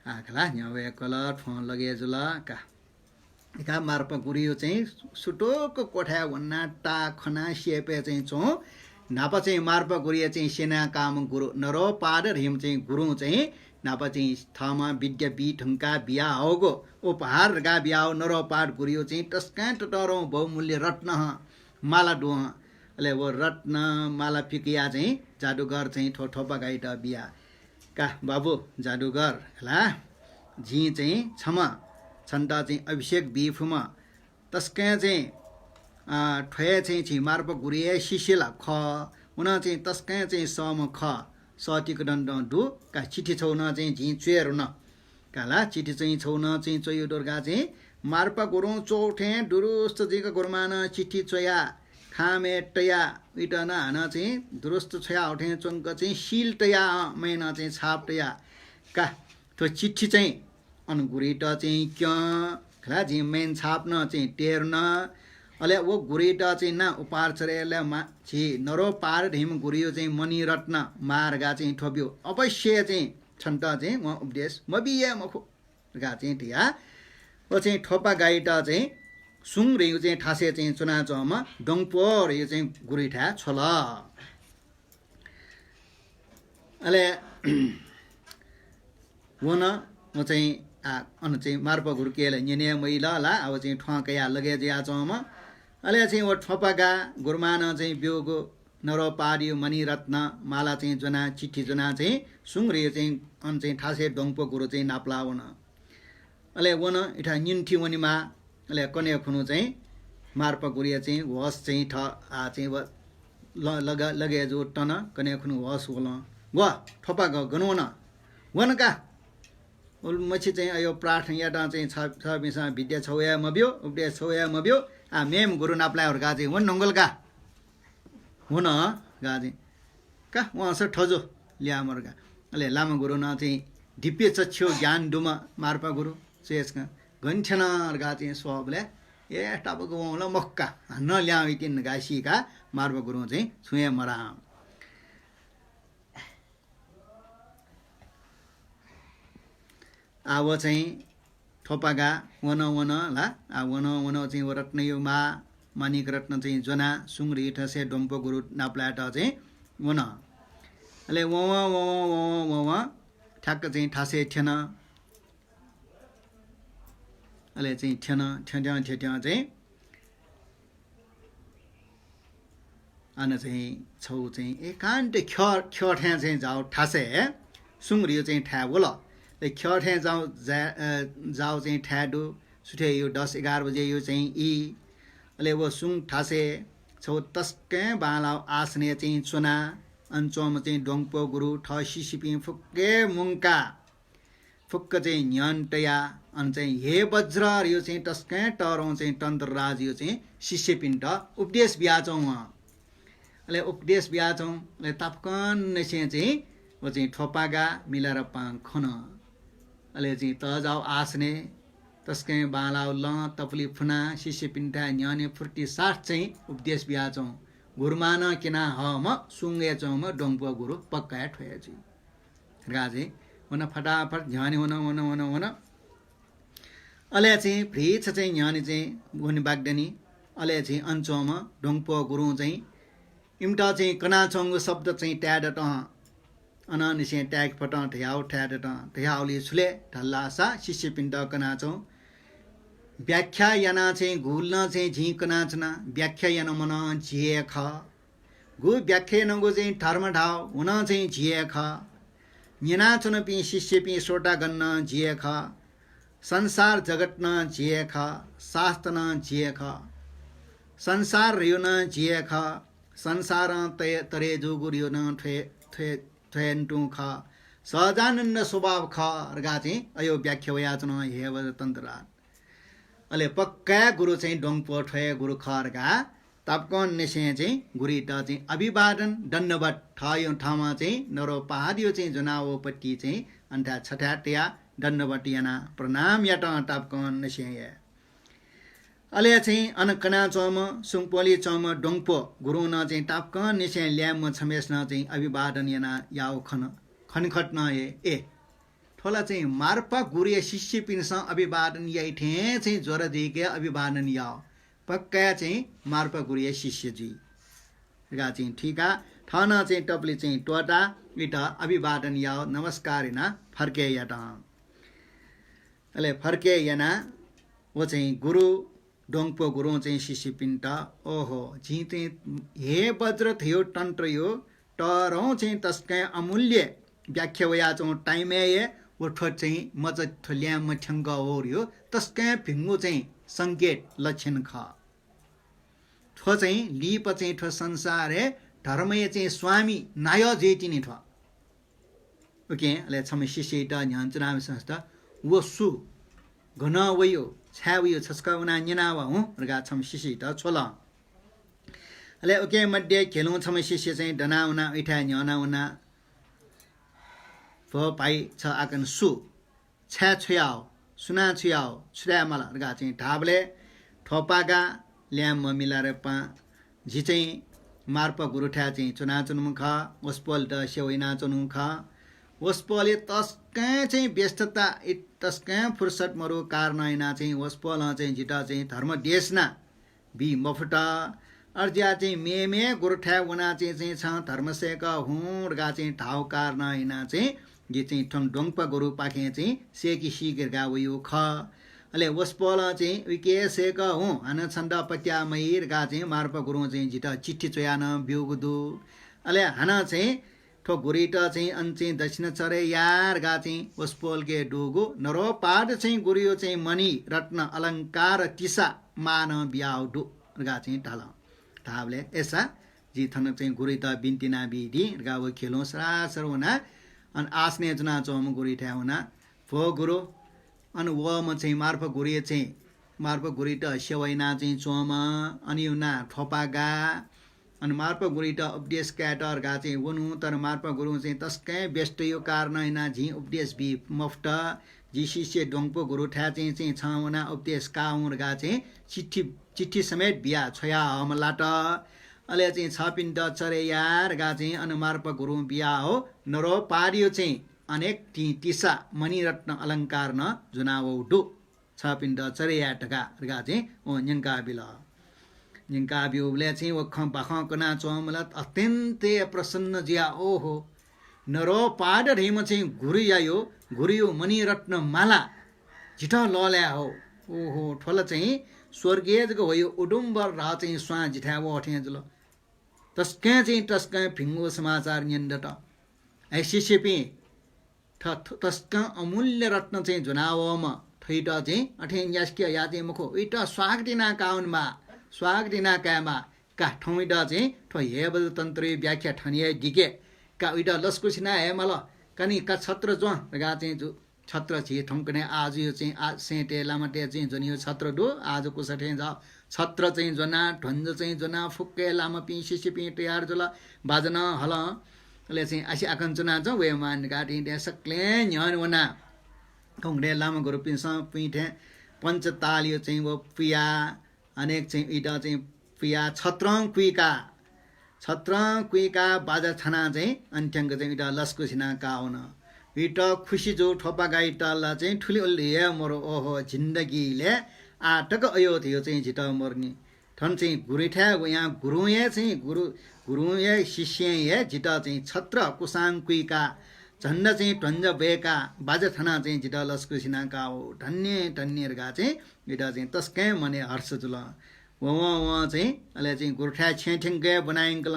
आखला न्यावेकल ठो लगेजुला का मार्फा गुरु चाहिँ सुटोको कोठा भन्ना टा खना सेपे चाहिँ चौ नापा चाहिँ मार्पा गुरिया चाहिँ सेना काम गुरु नरो पाड हिम चाहिँ गुरु चाहिँ नापा चाहिँ थमा विद्यापीठ ढुङ्का बिहा होगो उपहार गा बिहा हो नरो पाड गुरियो चाहिँ टस्का टटरो बहुमूल्य रत्न माला डुह अले वो रत्न माला पिकिया चाहिँ जादुगर चाहिँ ठोठोपा गाइट बिहा का बाबु जादुगर होला झी चाहिँ क्षमा छन्ता चाहिँ अभिषेक बिफुमा तस्का चाहिँ ठोए चाहिँ छिमार्प गुरिए शिशिला ख उना चाहिँ तस्का चाहिँ सम ख सटिक दण्ड डु का चिठी छौन चाहिँ झी चुएर न काला चिठी चाहिँ छौन चाहिँ चोयो दुर्गा चाहिँ मार्पा गुरु चौठे दुरुस्त जिका गुरमान चिठी चोया खामे टया इटन हान चाहिँ दुरुस्त छोया उठे चङ्क चाहिँ सिल टया मैना चाहिँ छाप टया का त्यो चिठी चाहिँ अनुगुरिट चाहिँ क्या खला झी मेन छाप्न चाहिँ टेर्न अले वो गुरिटा चाहिँ ना उपार चरेले मा छि नरो पार ढिम गुरियो चाहिँ मणि रत्न मार्गा चाहिँ ठोब्यो अवश्य चाहिँ छन्त चाहिँ म उपदेश मबिया मखो गा चाहिँ थिया ओ चाहिँ ठोपा गाइटा चाहिँ सुङ रेउ चाहिँ ठासे चाहिँ चुना चमा डङपोर यो चाहिँ गुरिठा छोल अले वन म चाहिँ अन चाहिँ मार्प गुरुकेले निने मैला ला अब चाहिँ ठकया लगे जिया चमा अले चाहिँ वो ठोपागा गुरमान चाहिँ ब्योगो नरो पाडियो मणि रत्न माला चाहिँ जना चिठी जना चाहिँ सुङरे चाहिँ अन चाहिँ ठासे डङपो गुरु चाहिँ नाप्लावन अले वन इठा निन्ठी वनिमा अले कने खुनु चाहिँ मार्प गुरिया चाहिँ वस चाहिँ ठ आ चाहिँ लगे जो टन कने खुनु वस होल व ठोपा गनु न वनका उल मछि चाहिँ अयो प्रार्थना याटा चाहिँ छ बिसा विद्या छौया मब्यो उपदेश छौया मब्यो आ मेम गुरु नाप्लायर गा चाहिँ वन नंगल का हुन गा चाहिँ का वहाँ से ठजो ल्या मर्गा अले लामा गुरु न चाहिँ दिप्य चछ्यो ज्ञान डुमा मार्पा गुरु चेसका गन्ठन गा चाहिँ स्वबले ए टापको वला मक्का न ल्याउ किन गासीका मार्पा गुरु चाहिँ छुए मरा आव चाहिँ ठोपागा वन वन ला आ वन वन चाहिँ रत्न यो मा मानिक रत्न चाहिँ जना सुङरी ठसे डम्प गुरु नाप्लाट चाहिँ वन अले व ठ्याक्क चाहिँ ठासे ठेन अले चाहिँ ठेन चाहिँ आन चाहिँ छौ चाहिँ एकान्त ख ठ्या चाहिँ जाउ ठासे सुङरी चाहिँ ठ्या बोल ख्याठे जाउ चाहिँ ठ्याडु सुठे यो 10-11 बजे यो चाहिँ इ अले वो सुङ ठासे छौ तस्के बालाउ आसने चाहिँ चुना अञ्चोम चाहिँ डोङपो गुरु ठ सिसिपि फुक्के मुङका फुक्क चाहिँ न्यन्टया अन चाहिँ हे वज्र यो चाहिँ तस्के टरौँ चाहिँ तन्त्रराज यो चाहिँ शिष्यपिण्ड उपदेश ब्याचौँ अले उपदेश ब्याचौँ अले तापकन चाहिँ वो चाहिँ ठोपागा मिलाएर पाङ खन अले चाहिँ तजाउ आस्ने तस्कै बालाउ ल तपली फुना शिष्य पिन्टा न्याने फुर्ती साठ चाहिँ उपदेश ब्याचौँ गुरुमान किना हम सुङ्गे चौँ डोङपो गुरु पक्का ठोया चाहिँ गाजे हुन फटाफट झ्याने हुन अले चाहिँ फ्रिच चाहिँ न्याने चाहिँ गुनि बाग्दनी अले चाहिँ अञ्चोमा डोङपो गुरु चाहिँ इम्टा चाहिँ कनाचोङ शब्द चाहिँ ट्याड अननिसे ट्याग फट ठ्याउ ठ्याड ठ्याउली छुले ढल्लासा शिष्य पिण्ड कनाचौँ व्याख्या याना चाहिँ घुल्न चाहिँ झिक नाच्न व्याख्या याना मन झिए ख गु व्याख्या नगो चाहिँ धर्म ढाउ हुन चाहिँ झिए ख निनाचुन पि शिष्य पि सोटा गन्न झिए ख संसार जगत न झिए ख शास्त्र न झिए ख संसार रियो न झिए ख संसार तरे जो गुरियो न ठेन्टु ख सहजानन्द स्वभाव ख गा चाहिँ अयो व्याख्या वयाचन हेव तन्त्रराज अले पक्का गुरु चाहिँ डोङपो ठे गुरु खरगा तापकन नेसे चाहिँ गुरी ट चाहिँ अभिवादन दण्डवत ठयो ठाउँमा चाहिँ नरो पहाडियो चाहिँ जनावपट्टि चाहिँ अन्ठा छठाटिया दण्डवट याना प्रणाम याट तापकन नेसे अले चाहिँ अनकना चौम सुङपोली चौम डोङपो गुरु न चाहिँ तापकन नेसे ल्याम छमेस न चाहिँ अभिवादन याना याउ खनखट न ए ठोला चाहिँ मार्पा गुरिया शिष्य पिनस अभिवादन याइ ठे चाहिँ ज्वर दिके अभिवादन याओ पक्का चाहिँ मार्पा गुरिया शिष्य जी गा चाहिँ ठिका ठन चाहिँ टप्ली चाहिँ टोटा इट अभिवादन याओ नमस्कार ना फर्के याट अले फर्के याना वो चाहिँ गुरु डोङपो गुरु चाहिँ शिष्य पिन्ट ओहो जी चाहिँ हे वज्र थियो तन्त्र यो टरौँ चाहिँ तस्कै अमूल्य व्याख्या वया चाहिँ टाइमे वो ठो चाहिँ मज ल्या मठ्याङ्ग हो यो तस्कै भिङ्गु चाहिँ सङ्केत लक्षण ख ठो चाहिँ लिप चाहिँ ठो संसार हे धर्मय चाहिँ स्वामी नाय जेटिनी ठो ओके अले छम शिष्य ट न्यान्चनाम संस्था वो सु घन वयो छा वयो छस्का उना न्यनावा हूँ रगा छम शिष्य ट छोला अले ओके मध्ये खेलौँ छम शिष्य चाहिँ डना उना इठा न्याना उना भ पाइ छ आकन सु छ्या छुयाओ सुना छुयाओ छुया मला रगा चाहिँ ढाबले ठोपागा ल्याम मिलाएर पा झि चाहिँ मार्प गुरुठ्या चाहिँ चुनाचुनुम ख वस्पल द सेवैना चुनुम ख वस्पले तस्कै चाहिँ व्यस्तता तस्कै फुर्सद मरो कारनैना चाहिँ वस्पल चाहिँ झिटा चाहिँ धर्म देशना बि मफुटा अर्ज्या चाहिँ मे गुरुठ्या वना चाहिँ छ धर्मसेक हुँ गा चाहिँ ठाउँ कारनैना चाहिँ जे चाहिँ ठङ डोङपा गुरु पाखे चाहिँ सेकी सिगेरगा उयो ख अले वस्पल चाहिँ विके सेक हुँ हान छन्द पत्या मैर गा चाहिँ मार्प गुरु चाहिँ झिटा चिट्ठी चोयान बिउगुदु अले हान चाहिँ ठो गुरिट चाहिँ अञ्चे दक्षिण चरे यार गा चाहिँ वस्पोल के डुगु नरो पाद चाहिँ गुरियो चाहिँ मणि रत्न अलङ्कार तिसा मान बियाउ डु गा चाहिँ ढाल ढाबले ऐसा जी थन चाहिँ गुरिट बिन्तिना बिदि गा वो खेलो सरासर हुना अन आस्ने जना चोम गुरिठ्या हुना भो गुरु अन व म चाहिँ मार्फ गुरिए चाहिँ मार्फ गुरिट सेवैना चाहिँ चोम अनि उना ठोपागा अनि मार्प गुरिट उपदेश क्याटर गा चाहिँ वनु तर मार्प गुरु चाहिँ तस्कै व्यस्त यो कारण हैन झि उपदेश बि मफ्ट जी शिष्य डोङपो गुरु ठ्या चाहिँ छवना उपदेश काउर गा चाहिँ चिट्ठी समेत बिया छोया हमलाट अले चाहिँ छ पिण्ड चरे यार गा चाहिँ अन मार्प गुरु बिया हो नरो पारियो चाहिँ अनेक तिसा मणिरत्न अलङ्कार न जुनावो डु छ पिण्ड चरे या टका गा चाहिँ ओ न्यङ्का बिल जिनका बिउले चाहिँ वख बाख कना चोमला अत्यन्तै प्रसन्न जिया ओहो नरो पाड रेम चाहिँ घुरियायो घुरियो मणिरत्न माला झिठो लल्या हो ओहो ठोल चाहिँ स्वर्गीय जको भयो उडुम्बर रा चाहिँ स्वा झिठावो अठे जुल तस्कै चाहिँ तस्कै फिङ्गो समाचार न्यन्दट ऐसिसिपि तस्कै अमूल्य रत्न चाहिँ जुनावोमा थैट चाहिँ अठे यास्किया याते मुखो इट स्वागदिना काउनमा स्वागदिना कामा का ठौइडा चाहिँ ठो हेबद तन्त्र व्याख्या ठनिए दिके का उइडा लस्कुसिना हेमल कनी का छत्र जो गा चाहिँ जो छत्र छि ठौकने आज यो चाहिँ आ सेटे लामटे चाहिँ जनियो छत्र दो आज कुसठे जा छत्र चाहिँ जना ढन्ज चाहिँ जना फुक्के लाम पिसिसि पिट यार जला बाजना हल ले चाहिँ आसी आकञ्चना जो वे मान गाडी दे सक्ले न्यन वना ठौंगडे लाम गुरु पिस पिठे पञ्चतालियो चाहिँ वो पिया अनेक चाहिँ इटा चाहिँ पिया छत्रङ कुइका बाजा छना चाहिँ अन्ठ्याङ्ग चाहिँ इटा लस्कु छिना काउन इटा खुसी जो ठोपा गाई टल्ला चाहिँ ठुली उल्ले मरो ओहो जिन्दगीले आटक अयो थियो चाहिँ झिटा मर्नी ठन चाहिँ गुरिठ्या यहाँ गुरुए चाहिँ गुरुए शिष्य हे झिटा चाहिँ छत्र कुसाङ कुइका झन्ड चाहिँ ढन्ज बेका बाजा छना चाहिँ झिटा लस्कु छिना काउ धन्य गा चाहिँ इटा चाहिँ तस्कै मने हर्ष जुल वहाँ चाहिँ अहिले चाहिँ गुरुठ्या छेठ्याङ्गे बनाइङ्कल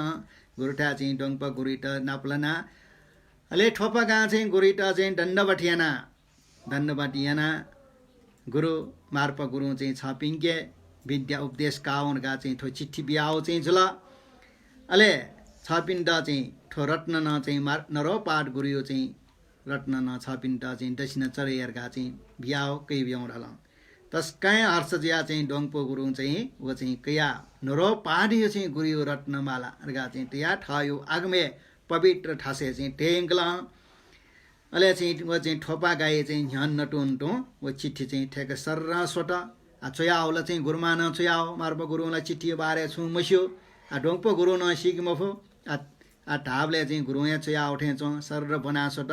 गुरुठ्या चाहिँ डोङपा गुरिट नाप्लना अहिले ठोपा गा चाहिँ गुरिट चाहिँ दण्डबाटियाना गुरु मार्प गुरु चाहिँ छपिङ्गे विद्या उपदेश काउन गा चाहिँ ठो चिट्ठी बियाउ चाहिँ जुल अहिले छपिण्ड चाहिँ ठो रत्न न चाहिँ नरो पाठ गुरु चाहिँ रत्न न छपिण्ड चाहिँ दक्षिण चरेयर गा चाहिँ बियाउ कै बियाउ ढल तस्कै हर्ष जिया चाहिँ डोङपो गुरु चाहिँ वो चाहिँ कया नरो पाडियो चाहिँ गुरु रत्नमाला गा चाहिँ तया ठायो आगमे पवित्र ठासे चाहिँ टेङ्गला अहिले चाहिँ वो चाहिँ ठोपा गाए चाहिँ झ्यान नटुन्टो वो चिट्ठी चाहिँ ठेक सर्रा सोट चोयाओला चाहिँ गुरुमा न चोयाओ मार्प गुरुलाई चिट्ठी बारे छु मस्यो डोङपो गुरु न सिक मफो ढाबले चाहिँ गुरुया चोया उठे चो सर्र बना सोट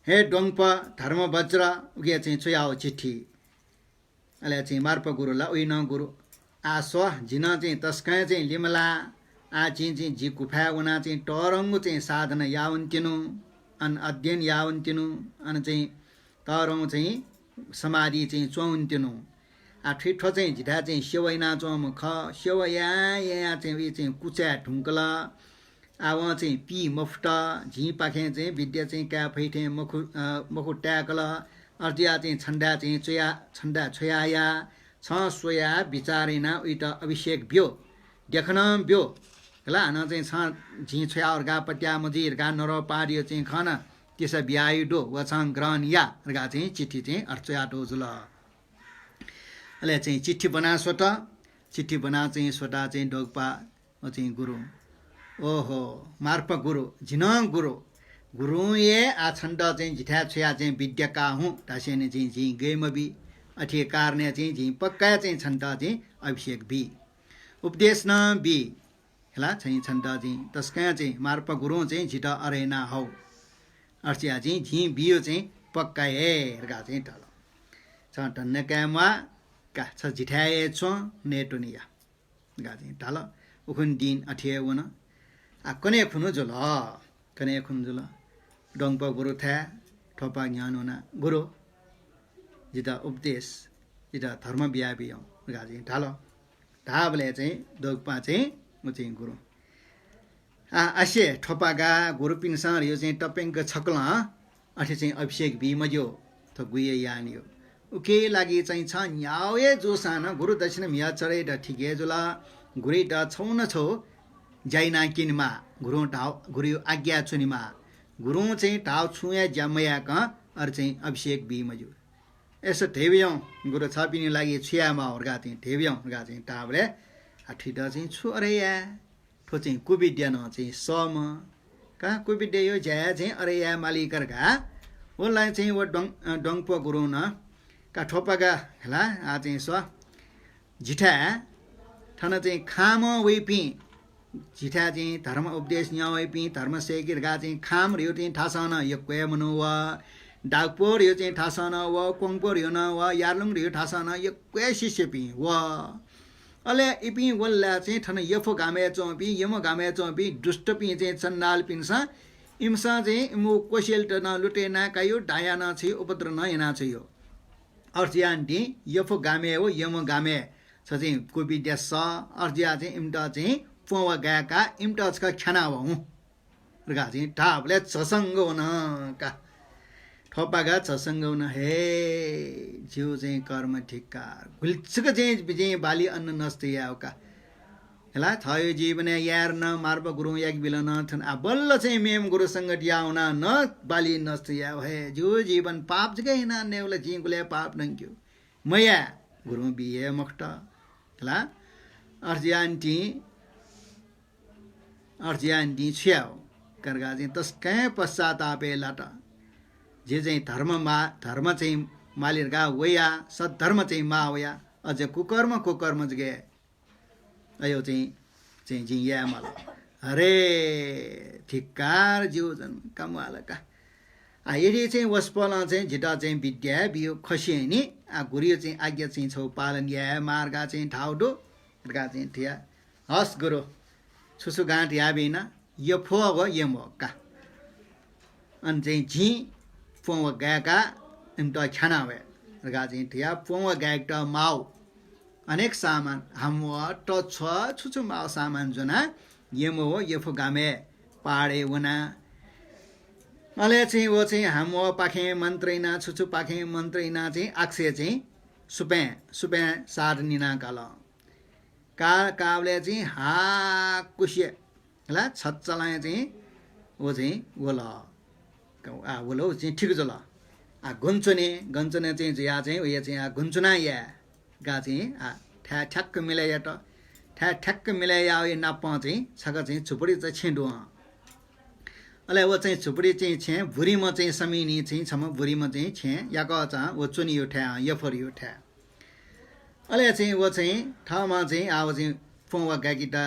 हे डोङप धर्म वज्र उगे चाहिँ चोयाओ चिट्ठी अहिले चाहिँ मार्प गुरुलाई उइन गुरु आस्व झिन चाहिँ तस्कै चाहिँ लिमला आ चाहिँ जी गुफा उना चाहिँ टरङ्गो चाहिँ साधना यावन्तिनु अनि अध्ययन यावन्तिनु अनि चाहिँ तरौँ चाहिँ समाधि चाहिँ चौन्तिनु आ ठिठो चाहिँ झिठा चाहिँ सेवैना चौम ख सेवया यहाँ चाहिँ उयो चाहिँ कुचा ढुङ्कला आ उहाँ चाहिँ पी मुफ्ट झी पाखे चाहिँ विद्या चाहिँ क्या फैठे मखु ट्याकल अर्जिया चाहिँ छन्डा चाहिँ छन्डा छोया छ सोया विचारेना उइट अभिषेक ब्यो देखन ब्यो होला न चाहिँ छ झी छोया अर्गा पट्या मजी अर्गा नर पारियो चाहिँ खन त्यसै ब्याइडो वछाङ ग्रहण या अर्गा चाहिँ चिठी चाहिँ अर्चयाटो जुल अहिले चाहिँ चिठी बना सोटा चिठी बना चाहिँ सोटा चाहिँ डोगपा चाहिँ गुरु ओहो मार्प गुरु झिन गुरु ये आछन्ड चाहिँ झिठा छोया चाहिँ विद्याका हुँ टासेने चाहिँ झी गैमबी अठे कारने चाहिँ झी पक्का चाहिँ छन्द चाहिँ अभिषेक बी उपदेश न बी होला चाहिँ छन्द चाहिँ तस्का चाहिँ मार्प गुरु चाहिँ झिटा अरेना हौ अर्चिया चाहिँ झी बियो चाहिँ पक्का हेरगा चाहिँ टल छ टन्न क्यामा का छ झिठाए छ नेटोनिया गा चाहिँ टल उखुन दिन अठे वन आ कने खुनु जुल कने खुन जुल डोङप गुरु था ठोपा ज्ञान होना गुरु जिता उपदेश जिता धर्म बिहा बियो गा चाहिँ टल ढाबले चाहिँ डोगपा चाहिँ म चाहिँ गुरु आसे ठोपागा गुरु पिनसँग यो चाहिँ टपेङ्क छक्ल अठे चाहिँ अभिषेक बी मज्यो त गुये यानियो उके लागि चाहिँ छ न्यावे जो सान गुरु दक्षिण मिया चरे ड ठिके जुला गुरे ड छौन छौ जाइना किनमा गुरु टाउ गुरु आज्ञा चुनिमा गुरु चाहिँ टाउ छुया जमया क अर चाहिँ अभिषेक बी मज्यो यसो ठेबियौ गुरु छपिने लागि छुयामा हर्गा चाहिँ ठेबियौ हर्गा चाहिँ टाबले ठिट चाहिँ छु अरे या ठो चाहिँ कुविद्या न चाहिँ सम कहाँ कुविद्या यो झ्या चाहिँ अरे या मालिकर घा उसलाई चाहिँ वो डङ्प गुरु न का ठोपागा होला आ चाहिँ स झिठा ठन चाहिँ खाम वेपी झिठा चाहिँ धर्म उपदेश न्या वेपी धर्म सेकिर गा चाहिँ खाम रियो चाहिँ ठासन यो क्वे मनु वा डाकपोर यो चाहिँ ठासन वा कोङपोर यो न वा यार्लुङ रियो ठासन यो क्वे शिष्यपी वा अले इपी वल्ला चाहिँ ठन यफो गामे चौपी यमो गामे चौपी दुष्टपी चाहिँ चन्नाल पिन्स इम्सा चाहिँ इमो कोसेल न लुटे ना कायो डाया न छ उपद्र न एना छ यो अर्जियान्टी यफो गामे हो यमो गामे छ चाहिँ कोविद्या स अर्जिया चाहिँ इम्टा चाहिँ पोवा गाका इम्टा छ खाना हो रगा चाहिँ ठाबले छसंग हुन का ठोपागा छसंग हुन हे जिउ चाहिँ कर्म ठिक्कार गुल्चक चाहिँ बाली अन्न नस्ते यावका होला थयो जीवन यार न मार्ब गुरु एक बिलन थन आ बल्ल चाहिँ मेम गुरु संगत याउना न बाली नस्ते याव हे जो जीवन पाप जगै न नेवला जिंगुले पाप नंक्यो मया गुरु बिए मक्त होला अर्जियान्टी छ्याउ करगा चाहिँ तस्कै पश्चातापे लाटा जे चाहिँ धर्म चाहिँ मालिरगा वया सद्धर्म चाहिँ मा वया अझ कुकर्म जगे अयो चाहिँ जिया मल अरे ठिक्कार जिउ जन कमवाला का आ यदि चाहिँ वस्पल चाहिँ झिटा चाहिँ विद्या बियो खसिए नि आ गुरियो चाहिँ आज्ञा चाहिँ छौ पालन या मार्गा चाहिँ ठाउडो गा चाहिँ थिया हस गुरु छुसु गाँठ या बिना यो फो हो यम हो का अनि चाहिँ झी पोवा गायका इम्टा खाना वे रगा चाहिँ थिया पोवा गायक माउ अनेक सामान हम ट छ छुछु माउ सामान जुना यमो हो यफो गामे पाडे वना अले चाहिँ वो चाहिँ हम पाखे मन्त्रिना छुछु पाखे मन्त्रिना चाहिँ आक्से चाहिँ सुपे सारनिना काल कावले चाहिँ हा कुसिए होला छच्चलाए चाहिँ वो चाहिँ वला आ वलो चाहिँ ठिक जला आ गुन्चुने चाहिँ या चाहिँ उयो चाहिँ आ गुन्चुना या गा चाहिँ आ ठ्याक्क मिलाया त ठ्याक्क मिलाया यो नाप चाहिँ छक चाहिँ छुपडी चाहिँ छेडो अले वो चाहिँ छुपडी चाहिँ छे भुरीमा चाहिँ समिनी चाहिँ छम भुरीमा चाहिँ छे या क चाहिँ वो चुनी यो ठ्या यो फर यो ठ्या अले चाहिँ वो चाहिँ ठाउँमा चाहिँ आव चाहिँ फोवा गाकीटा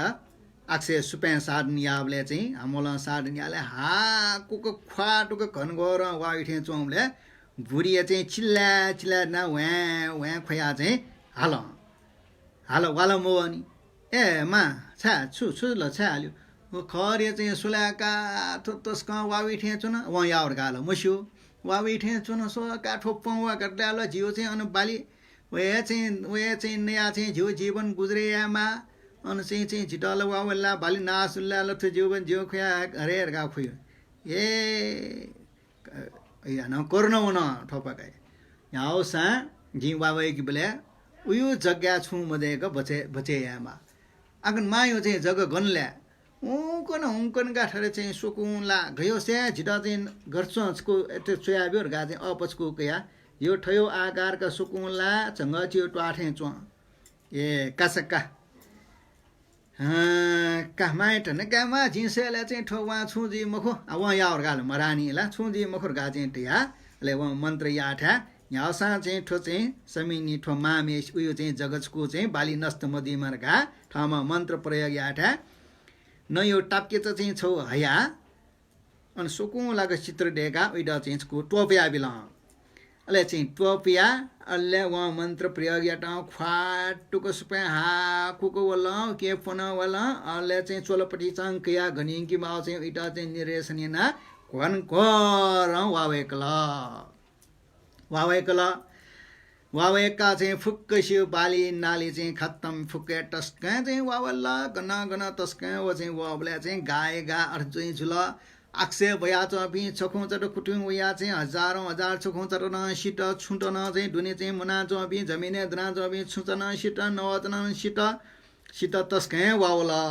आक्से सुपें साडनियावले चाहिँ हमोला साडनियाले हा कुक ख्वा टुक घन गोर वा उठे चोमले भुरिया चाहिँ चिल्ला न व्या खोया चाहिँ हाल वाला मोनी ए मा छा छु छु ल छा आल्यो खरे चाहिँ सुलाका तस्का वावी ठेचुन वा यावर गालो मस्यो वावी ठेचुन सो का ठोप्पं वा गड्डालो जियो चाहिँ अन बाली वे चाहिँ नया चाहिँ जियो जीवन गुजरेयामा अन चाहिँ झिटल वावल्ला बाली नासुल्ला लथ जीवन जियो खया हरेर गा खुयो ए या न कोरोना वन ठोपकाय याओ सा जी वावे कि बले उयो जग्गा छु मदेको बचे यामा अगन मायो चाहिँ जग्गा गनले उकन गाठरे चाहिँ सुकुला गयो से झिटा चाहिँ गर्छको एते चयाब्योर गा चाहिँ अपचको कया यो ठयो आकारका सुकुला चंग चियो ट्वाठे च्वा ए कासका कहमाइट न कामा जिसेले चाहिँ ठोवा छुजी मखो वा यावर गाल मरानी ला छुजी मखोर गा चाहिँ टिया ले वा मन्त्र याठा यासा चाहिँ ठो चाहिँ समिनी ठो मामे उयो चाहिँ जगतको चाहिँ बाली नष्ट मदिमर गा ठामा मन्त्र प्रयोग याठा न यो टाप्के त चाहिँ छौ हया अनि सुकुलाको चित्र डेका उइडा चाहिँ को टोपिया बिला अले चाहिँ टोपिया अल्ले वा मन्त्र प्रयोग याटा ख्वाटुको सुपे हा कुको वला के फोन वला अले चाहिँ चोलपटी चंकया घनिंकी माउ चाहिँ इटा चाहिँ निरेसनिना कोन कोर वावेका चाहिँ फुक्कसियो बाली नाली चाहिँ खत्तम फुक्के टस्का चाहिँ वावल्ला गना टस्का व चाहिँ वाबले चाहिँ गाए गा अर्जुई झुल अक्षय भया चपी छखौं चट कुटुङ उया चाहिँ हजारौं हजार छखौं चट न सिट छुटन चाहिँ दुने चाहिँ मुना चपी जमिने द्रा चपी छुटन सिट नवतन सिट तस्का वावला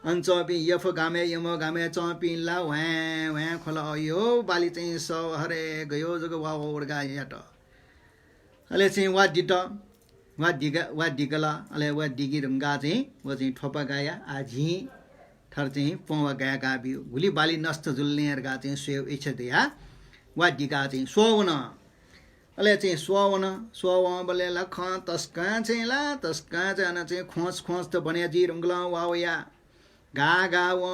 अञ्चपी यफ गामे यम गामे चपी ला व्या खोला यो बाली चाहिँ स हरे गयो जग वा उडगा याट अले चाहिँ वा डिगला अले वा डिगी रंगा चाहिँ व चाहिँ ठोपा गाया आजी थर चाहिँ पवा गाया गाबी गुली बाली नष्ट जुल्नेर गा चाहिँ सेव इच्छा दिया वा डिगा चाहिँ सोवन अले चाहिँ सोव बले लख तस्का चाहिँ ला तस्का चाहिँ चाहिँ खोस त बने जी रंगला वावया गा व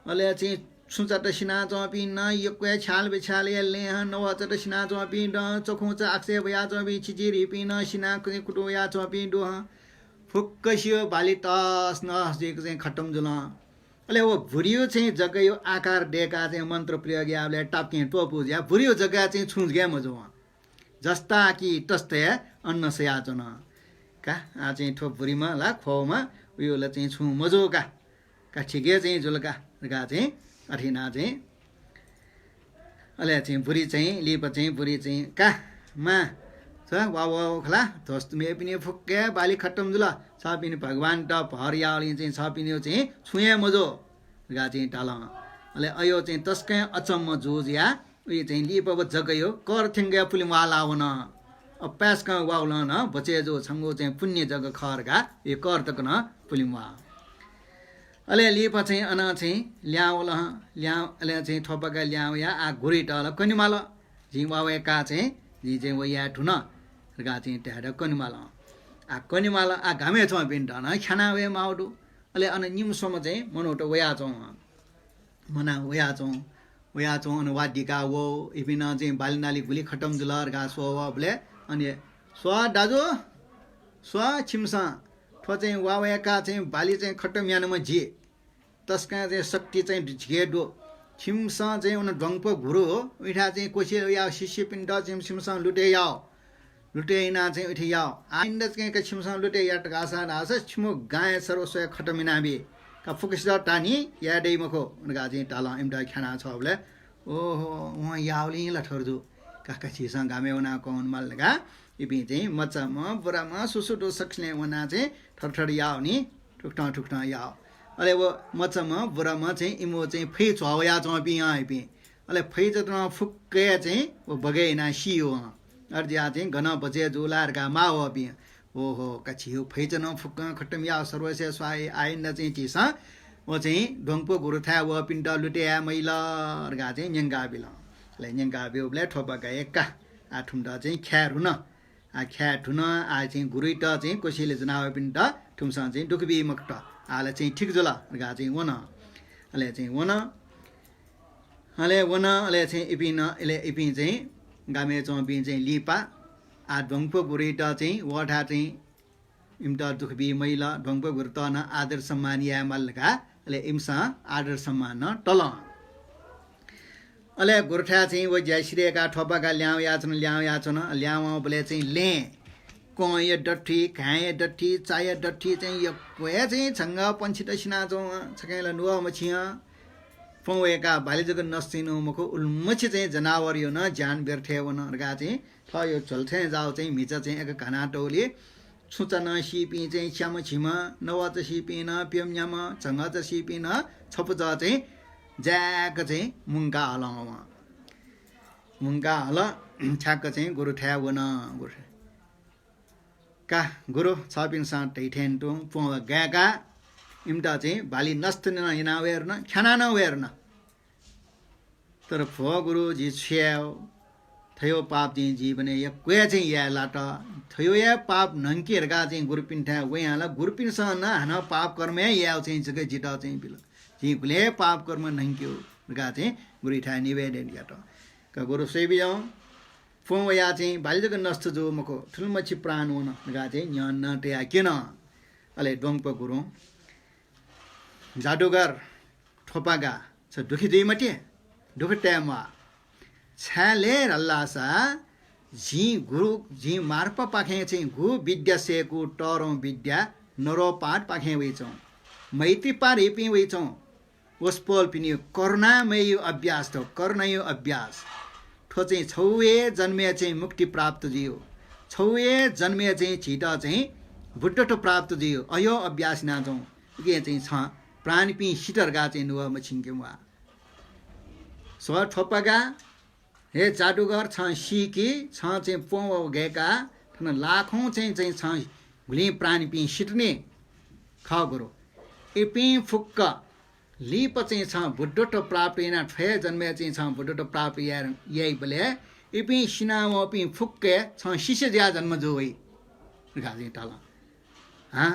अले चाहिँ सुचट सिना चपी न यक्वे छाल बेछाल ले नवचट सिना चपी ड चखुच अक्षय भया चपी छिचिरी पिन सिना कुटु या चपी डो फुक्कसियो बाली तस नस दिएको चाहिँ खट्टम जुल अले वो भुरियो चाहिँ जग्गा यो आकार डेका चाहिँ मन्त्र प्रयोग याले टाप्के टोपु या भुरियो जग्गा चाहिँ छुज गया मजो जस्ता कि तस्तै अन्न सयाचन का आ चाहिँ ठोप भुरीमा ला खोमा उयोले चाहिँ छु मजो का ठिकै चाहिँ जुलका गा चाहिँ अठिना चाहिँ अले चाहिँ बुरी चाहिँ लिप चाहिँ बुरी चाहिँ का मा छ वा खला दोस्त मे पनि फुक्के बाली खट्टम जुल छपिने भगवान टप हरियाली चाहिँ छपिने चाहिँ छुए मजो गा चाहिँ टाल अले अयो चाहिँ तस्कै अचम्म जोज या उयो चाहिँ लिप जगयो कर थिङ्गे पुलिम वालावन अप्यास का वाउल न बचे जो छंगो चाहिँ पुण्य जग खर गा यो कर तक न पुलिम वा अले लिप चाहिँ अन चाहिँ ल्याउल अले चाहिँ ठोपका ल्याउ या आ घुरी टल कनिमाल झिवावेका चाहिँ झि चाहिँ वया ठुन गा चाहिँ ट्याड कनिमाल आ कनिमाल आ घामे छ पिन टन खाना वे माउडु अले अन निमसम चाहिँ मनोट वया चौ मना वया चौ अन वाडिका वो इबिन चाहिँ बालिनाली गुली खटम जुलर गा सो वबले अनि स्व दाजु स्व छिमसा ठो चाहिँ वावेका चाहिँ बाली चाहिँ खट्टम यानमा झिए तस्का चाहिँ शक्ति चाहिँ झिएडो छिमसा चाहिँ उन ढङ्प घुरो हो उठा चाहिँ कोसी या शिष्य पिण्ड छिमसा लुटे लुटेना चाहिँ उठे याओ आइन्द चाहिँ का छिमसा लुटे या टकासा नास छिमो गाय सर्वस्व खटमिनाबी का फुकस टानी या डे मखो उनका चाहिँ टाला इमडा खाना छ बले ओहो वहाँ यावली लठरजु काका छिसा गामे उना कौन माल लगा इबी चाहिँ मच्चामा बुरामा सुसुटो सक्ने उना चाहिँ ठरठर याव नि ठुक्टा याव अले वो मच्चामा बुरामा चाहिँ इमो चाहिँ फै छया चपी आइपी अले फै जतना फुक्के चाहिँ वो बगैना सियो अर्जिया चाहिँ घना बजे जुलार गा माओ अपी ओहो कछियो फै जन फुक्का खट्टम या सर्वसे स्वाई आइन चाहिँ चिसा वो चाहिँ ढोङपो गुरु था वो पिण्ड लुटेया मैला गा चाहिँ न्यंगा बिला ले न्यंगा बिउ ब्ले ठोपा गएका आ ठुम्डा चाहिँ ख्यार हुन आ ख्यार ठुन आ चाहिँ गुरुइट चाहिँ कोसीले जनाव पिण्ड ठुमसा चाहिँ डुकबी मक्ट आले चाहिँ ठिक जुला गा चाहिँ वन अले चाहिँ वन अले चाहिँ इपिन एले इपि चाहिँ गामे चौपी चाहिँ लिपा आ ढोङपो गुरुइट चाहिँ वठा चाहिँ इम्टा दुख बी महिला ढोंग गुरुता न आदर सम्मान या मल्लका अले इमसा आदर सम्मान न टल अले गुरठा चाहिँ वो जयश्रीका ठोपाका ल्याउ याचन ल्याउ बोले चाहिँ ले कोय डट्ठी खाए डट्ठी चाय डट्ठी चाहिँ यो कोया चाहिँ छंग पंछी तसिना जो छकेला नुवा मछिया फौएका भाले जग नस्तिनु मको उल्मछि चाहिँ जनावर यो न ज्यान बेर्थे वन रगा चाहिँ थ यो चल्थे जाउ चाहिँ मिचा चाहिँ एक घना टोले छुचन सिपी चाहिँ श्याम छिमा नवाच सिपी न प्यमन्याम छंगच सिपी न छपुज चाहिँ ज्याक चाहिँ मुंगा हलमा मुंगा हल छ्याक चाहिँ गुरु ठ्या वन गुरु का गुरु छपिन सा टैठेन टु पो गाका इम्टा चाहिँ भाली नस्त न हिना वेर्न खाना न वेर्न तर फो गुरु जी छ्याउ थयो पाप चाहिँ जीवने या क्वे चाहिँ या लाट थयो या पाप नंकीहरुका चाहिँ गुरुपिन ठ्या वेहाला गुरुपिन स न हन पाप कर्म या चाहिँ जगे जिटा चाहिँ बिल जी गुले पाप कर्म नंक्यो रगा चाहिँ गुरु ठ्या निवेदन याट का गुरु सेबि जाउ फो या चाहिँ भाली जग नस्त जो मको ठुलमछि प्राण हुन रगा चाहिँ न्यान न ट्या किन अले डोंगप गुरु जादूगर ठोपागा छ दुखी दुई मटे दुख टाइममा छाले रल्लासा जी गुरु जी मार्प पाखे चाहिँ गु विद्या सेकु टरो विद्या नरो पाठ पाखे वइचौ मैत्री पार हेपि वइचौ ओस्पोल पिनि करुणा मय अभ्यास त कर्णयो अभ्यास ठो चाहिँ छौए जन्मे चाहिँ मुक्ति प्राप्त जियो छौए जन्मे चाहिँ छिटा चाहिँ बुट्टो प्राप्त जियो अयो अभ्यास नाचौ के चाहिँ छ प्राण पि सिटरगा चाहिँ नुवा मछिङके वा स्व ठोपगा हे जादूगर छ सिकी छ चाहिँ पो गएका थन लाखौं चाहिँ छ भुली प्राण पि सिट्ने ख गुरु एपि फुक्क लिप चाहिँ छ बुड्डोट प्राप्त याना ठे जन्मे चाहिँ छ बुड्डोट प्राप्त यही बले एपि सिनाव पि फुक्के छ शिष्य ज्या जन्म जो वइ गाजी टाल हाँ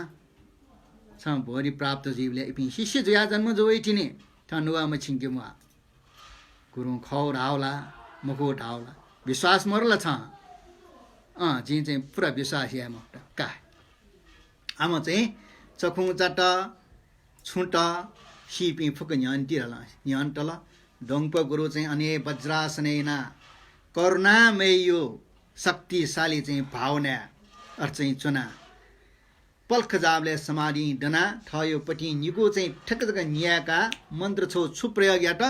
छ भोरी प्राप्त जीवले एपि शिष्य ज्या जन्म जो वइ तिने ठनुवा मछिङके मुआ गुरु खौ रावला मुखो ढावला विश्वास मरला छ जी चाहिँ पुरा विश्वास या म का आम चाहिँ चखुङ चट छुट सिपि फुक न्यन्तिरला न्यन्तल डोंगप गुरु चाहिँ अनि वज्रासनेना करुणामयो शक्तिशाली चाहिँ भावना अर्थ चाहिँ चुना पल्ख जाबले समाधि डना थयो पटी निगो चाहिँ ठक्क न्याका मन्त्र छौ छु प्रयोग याट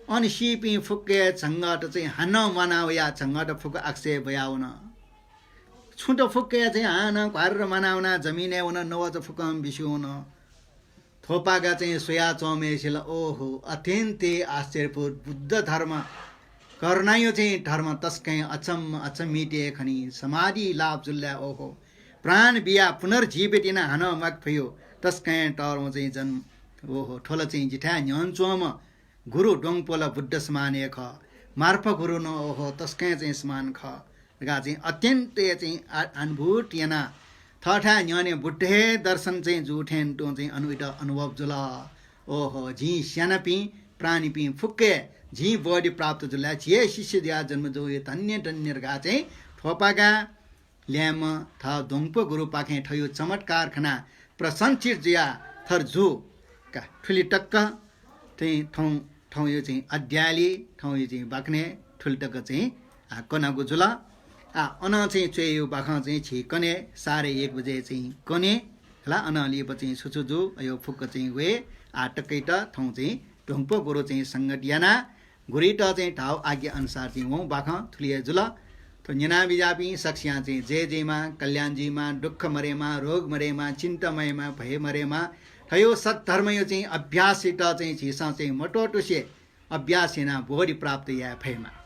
अनि सिपि फुके छंगट चाहिँ हान मनाउ या छंगट फुक अक्षय भयाउन छुट फुके चाहिँ हान घर मनाउना जमिने हुन नवज फुकम बिसुन थोपागा चाहिँ सोया चौमेसिल ओहो अत्यन्तै आश्चर्यपूर्ण बुद्ध धर्म कर्णायो चाहिँ धर्म तस्कै अचम्मिटे खनि समाधि लाभ जुल्ला ओहो प्राण बिया पुनर्जीवित न हन मग भयो तस्कै टर्म चाहिँ जन्म ओहो ठोल चाहिँ जिठा न्यन्चोम गुरु डोंगपोला बुद्ध समान ख मार्फ गुरु न ओहो तस्कै चाहिँ समान ख गा चाहिँ अत्यन्तै चाहिँ अनुभूत याना थठा न्याने बुद्धे दर्शन चाहिँ जुठेन टो चाहिँ अनुभव जुला ओहो जी स्यानपि प्राणीपि फुक्के जी बॉडी प्राप्त जुला जे शिष्य दिया जन्म जो ये तन्य गा चाहिँ ठोपागा ल्याम थ डोंगप गुरु पाखे ठयो चमत्कार खना प्रसन्चित जिया थर जु का ठुली टक्क चाहिँ ठौ यो चाहिँ अध्याली ठौ यो चाहिँ बाक्ने ठुल टक्क चाहिँ कनाको जुला अन चाहिँ चेयो बाखा चाहिँ छिकने 1:30 बजे चाहिँ कने हला अनलिएपछि चाहिँ सुचुजु यो फुक्क चाहिँ वे टक्कै त ठौ चाहिँ ढोंगप गुरु चाहिँ संगटियाना गुरीट चाहिँ ठाउँ आज्ञा अनुसार चाहिँ वौ बाखा ठुलिए जुला तो न्यना बिजापी सक्सिया चाहिँ जय जयमा कल्याणजीमा दुःख मरेमा रोग मरेमा चिन्तामयमा भय मरेमा थयो सद्धर्म यो चाहिँ अभ्यासित चाहिँ छिसा चाहिँ मटोटुसे अभ्यासेना भोरी प्राप्त या भयमा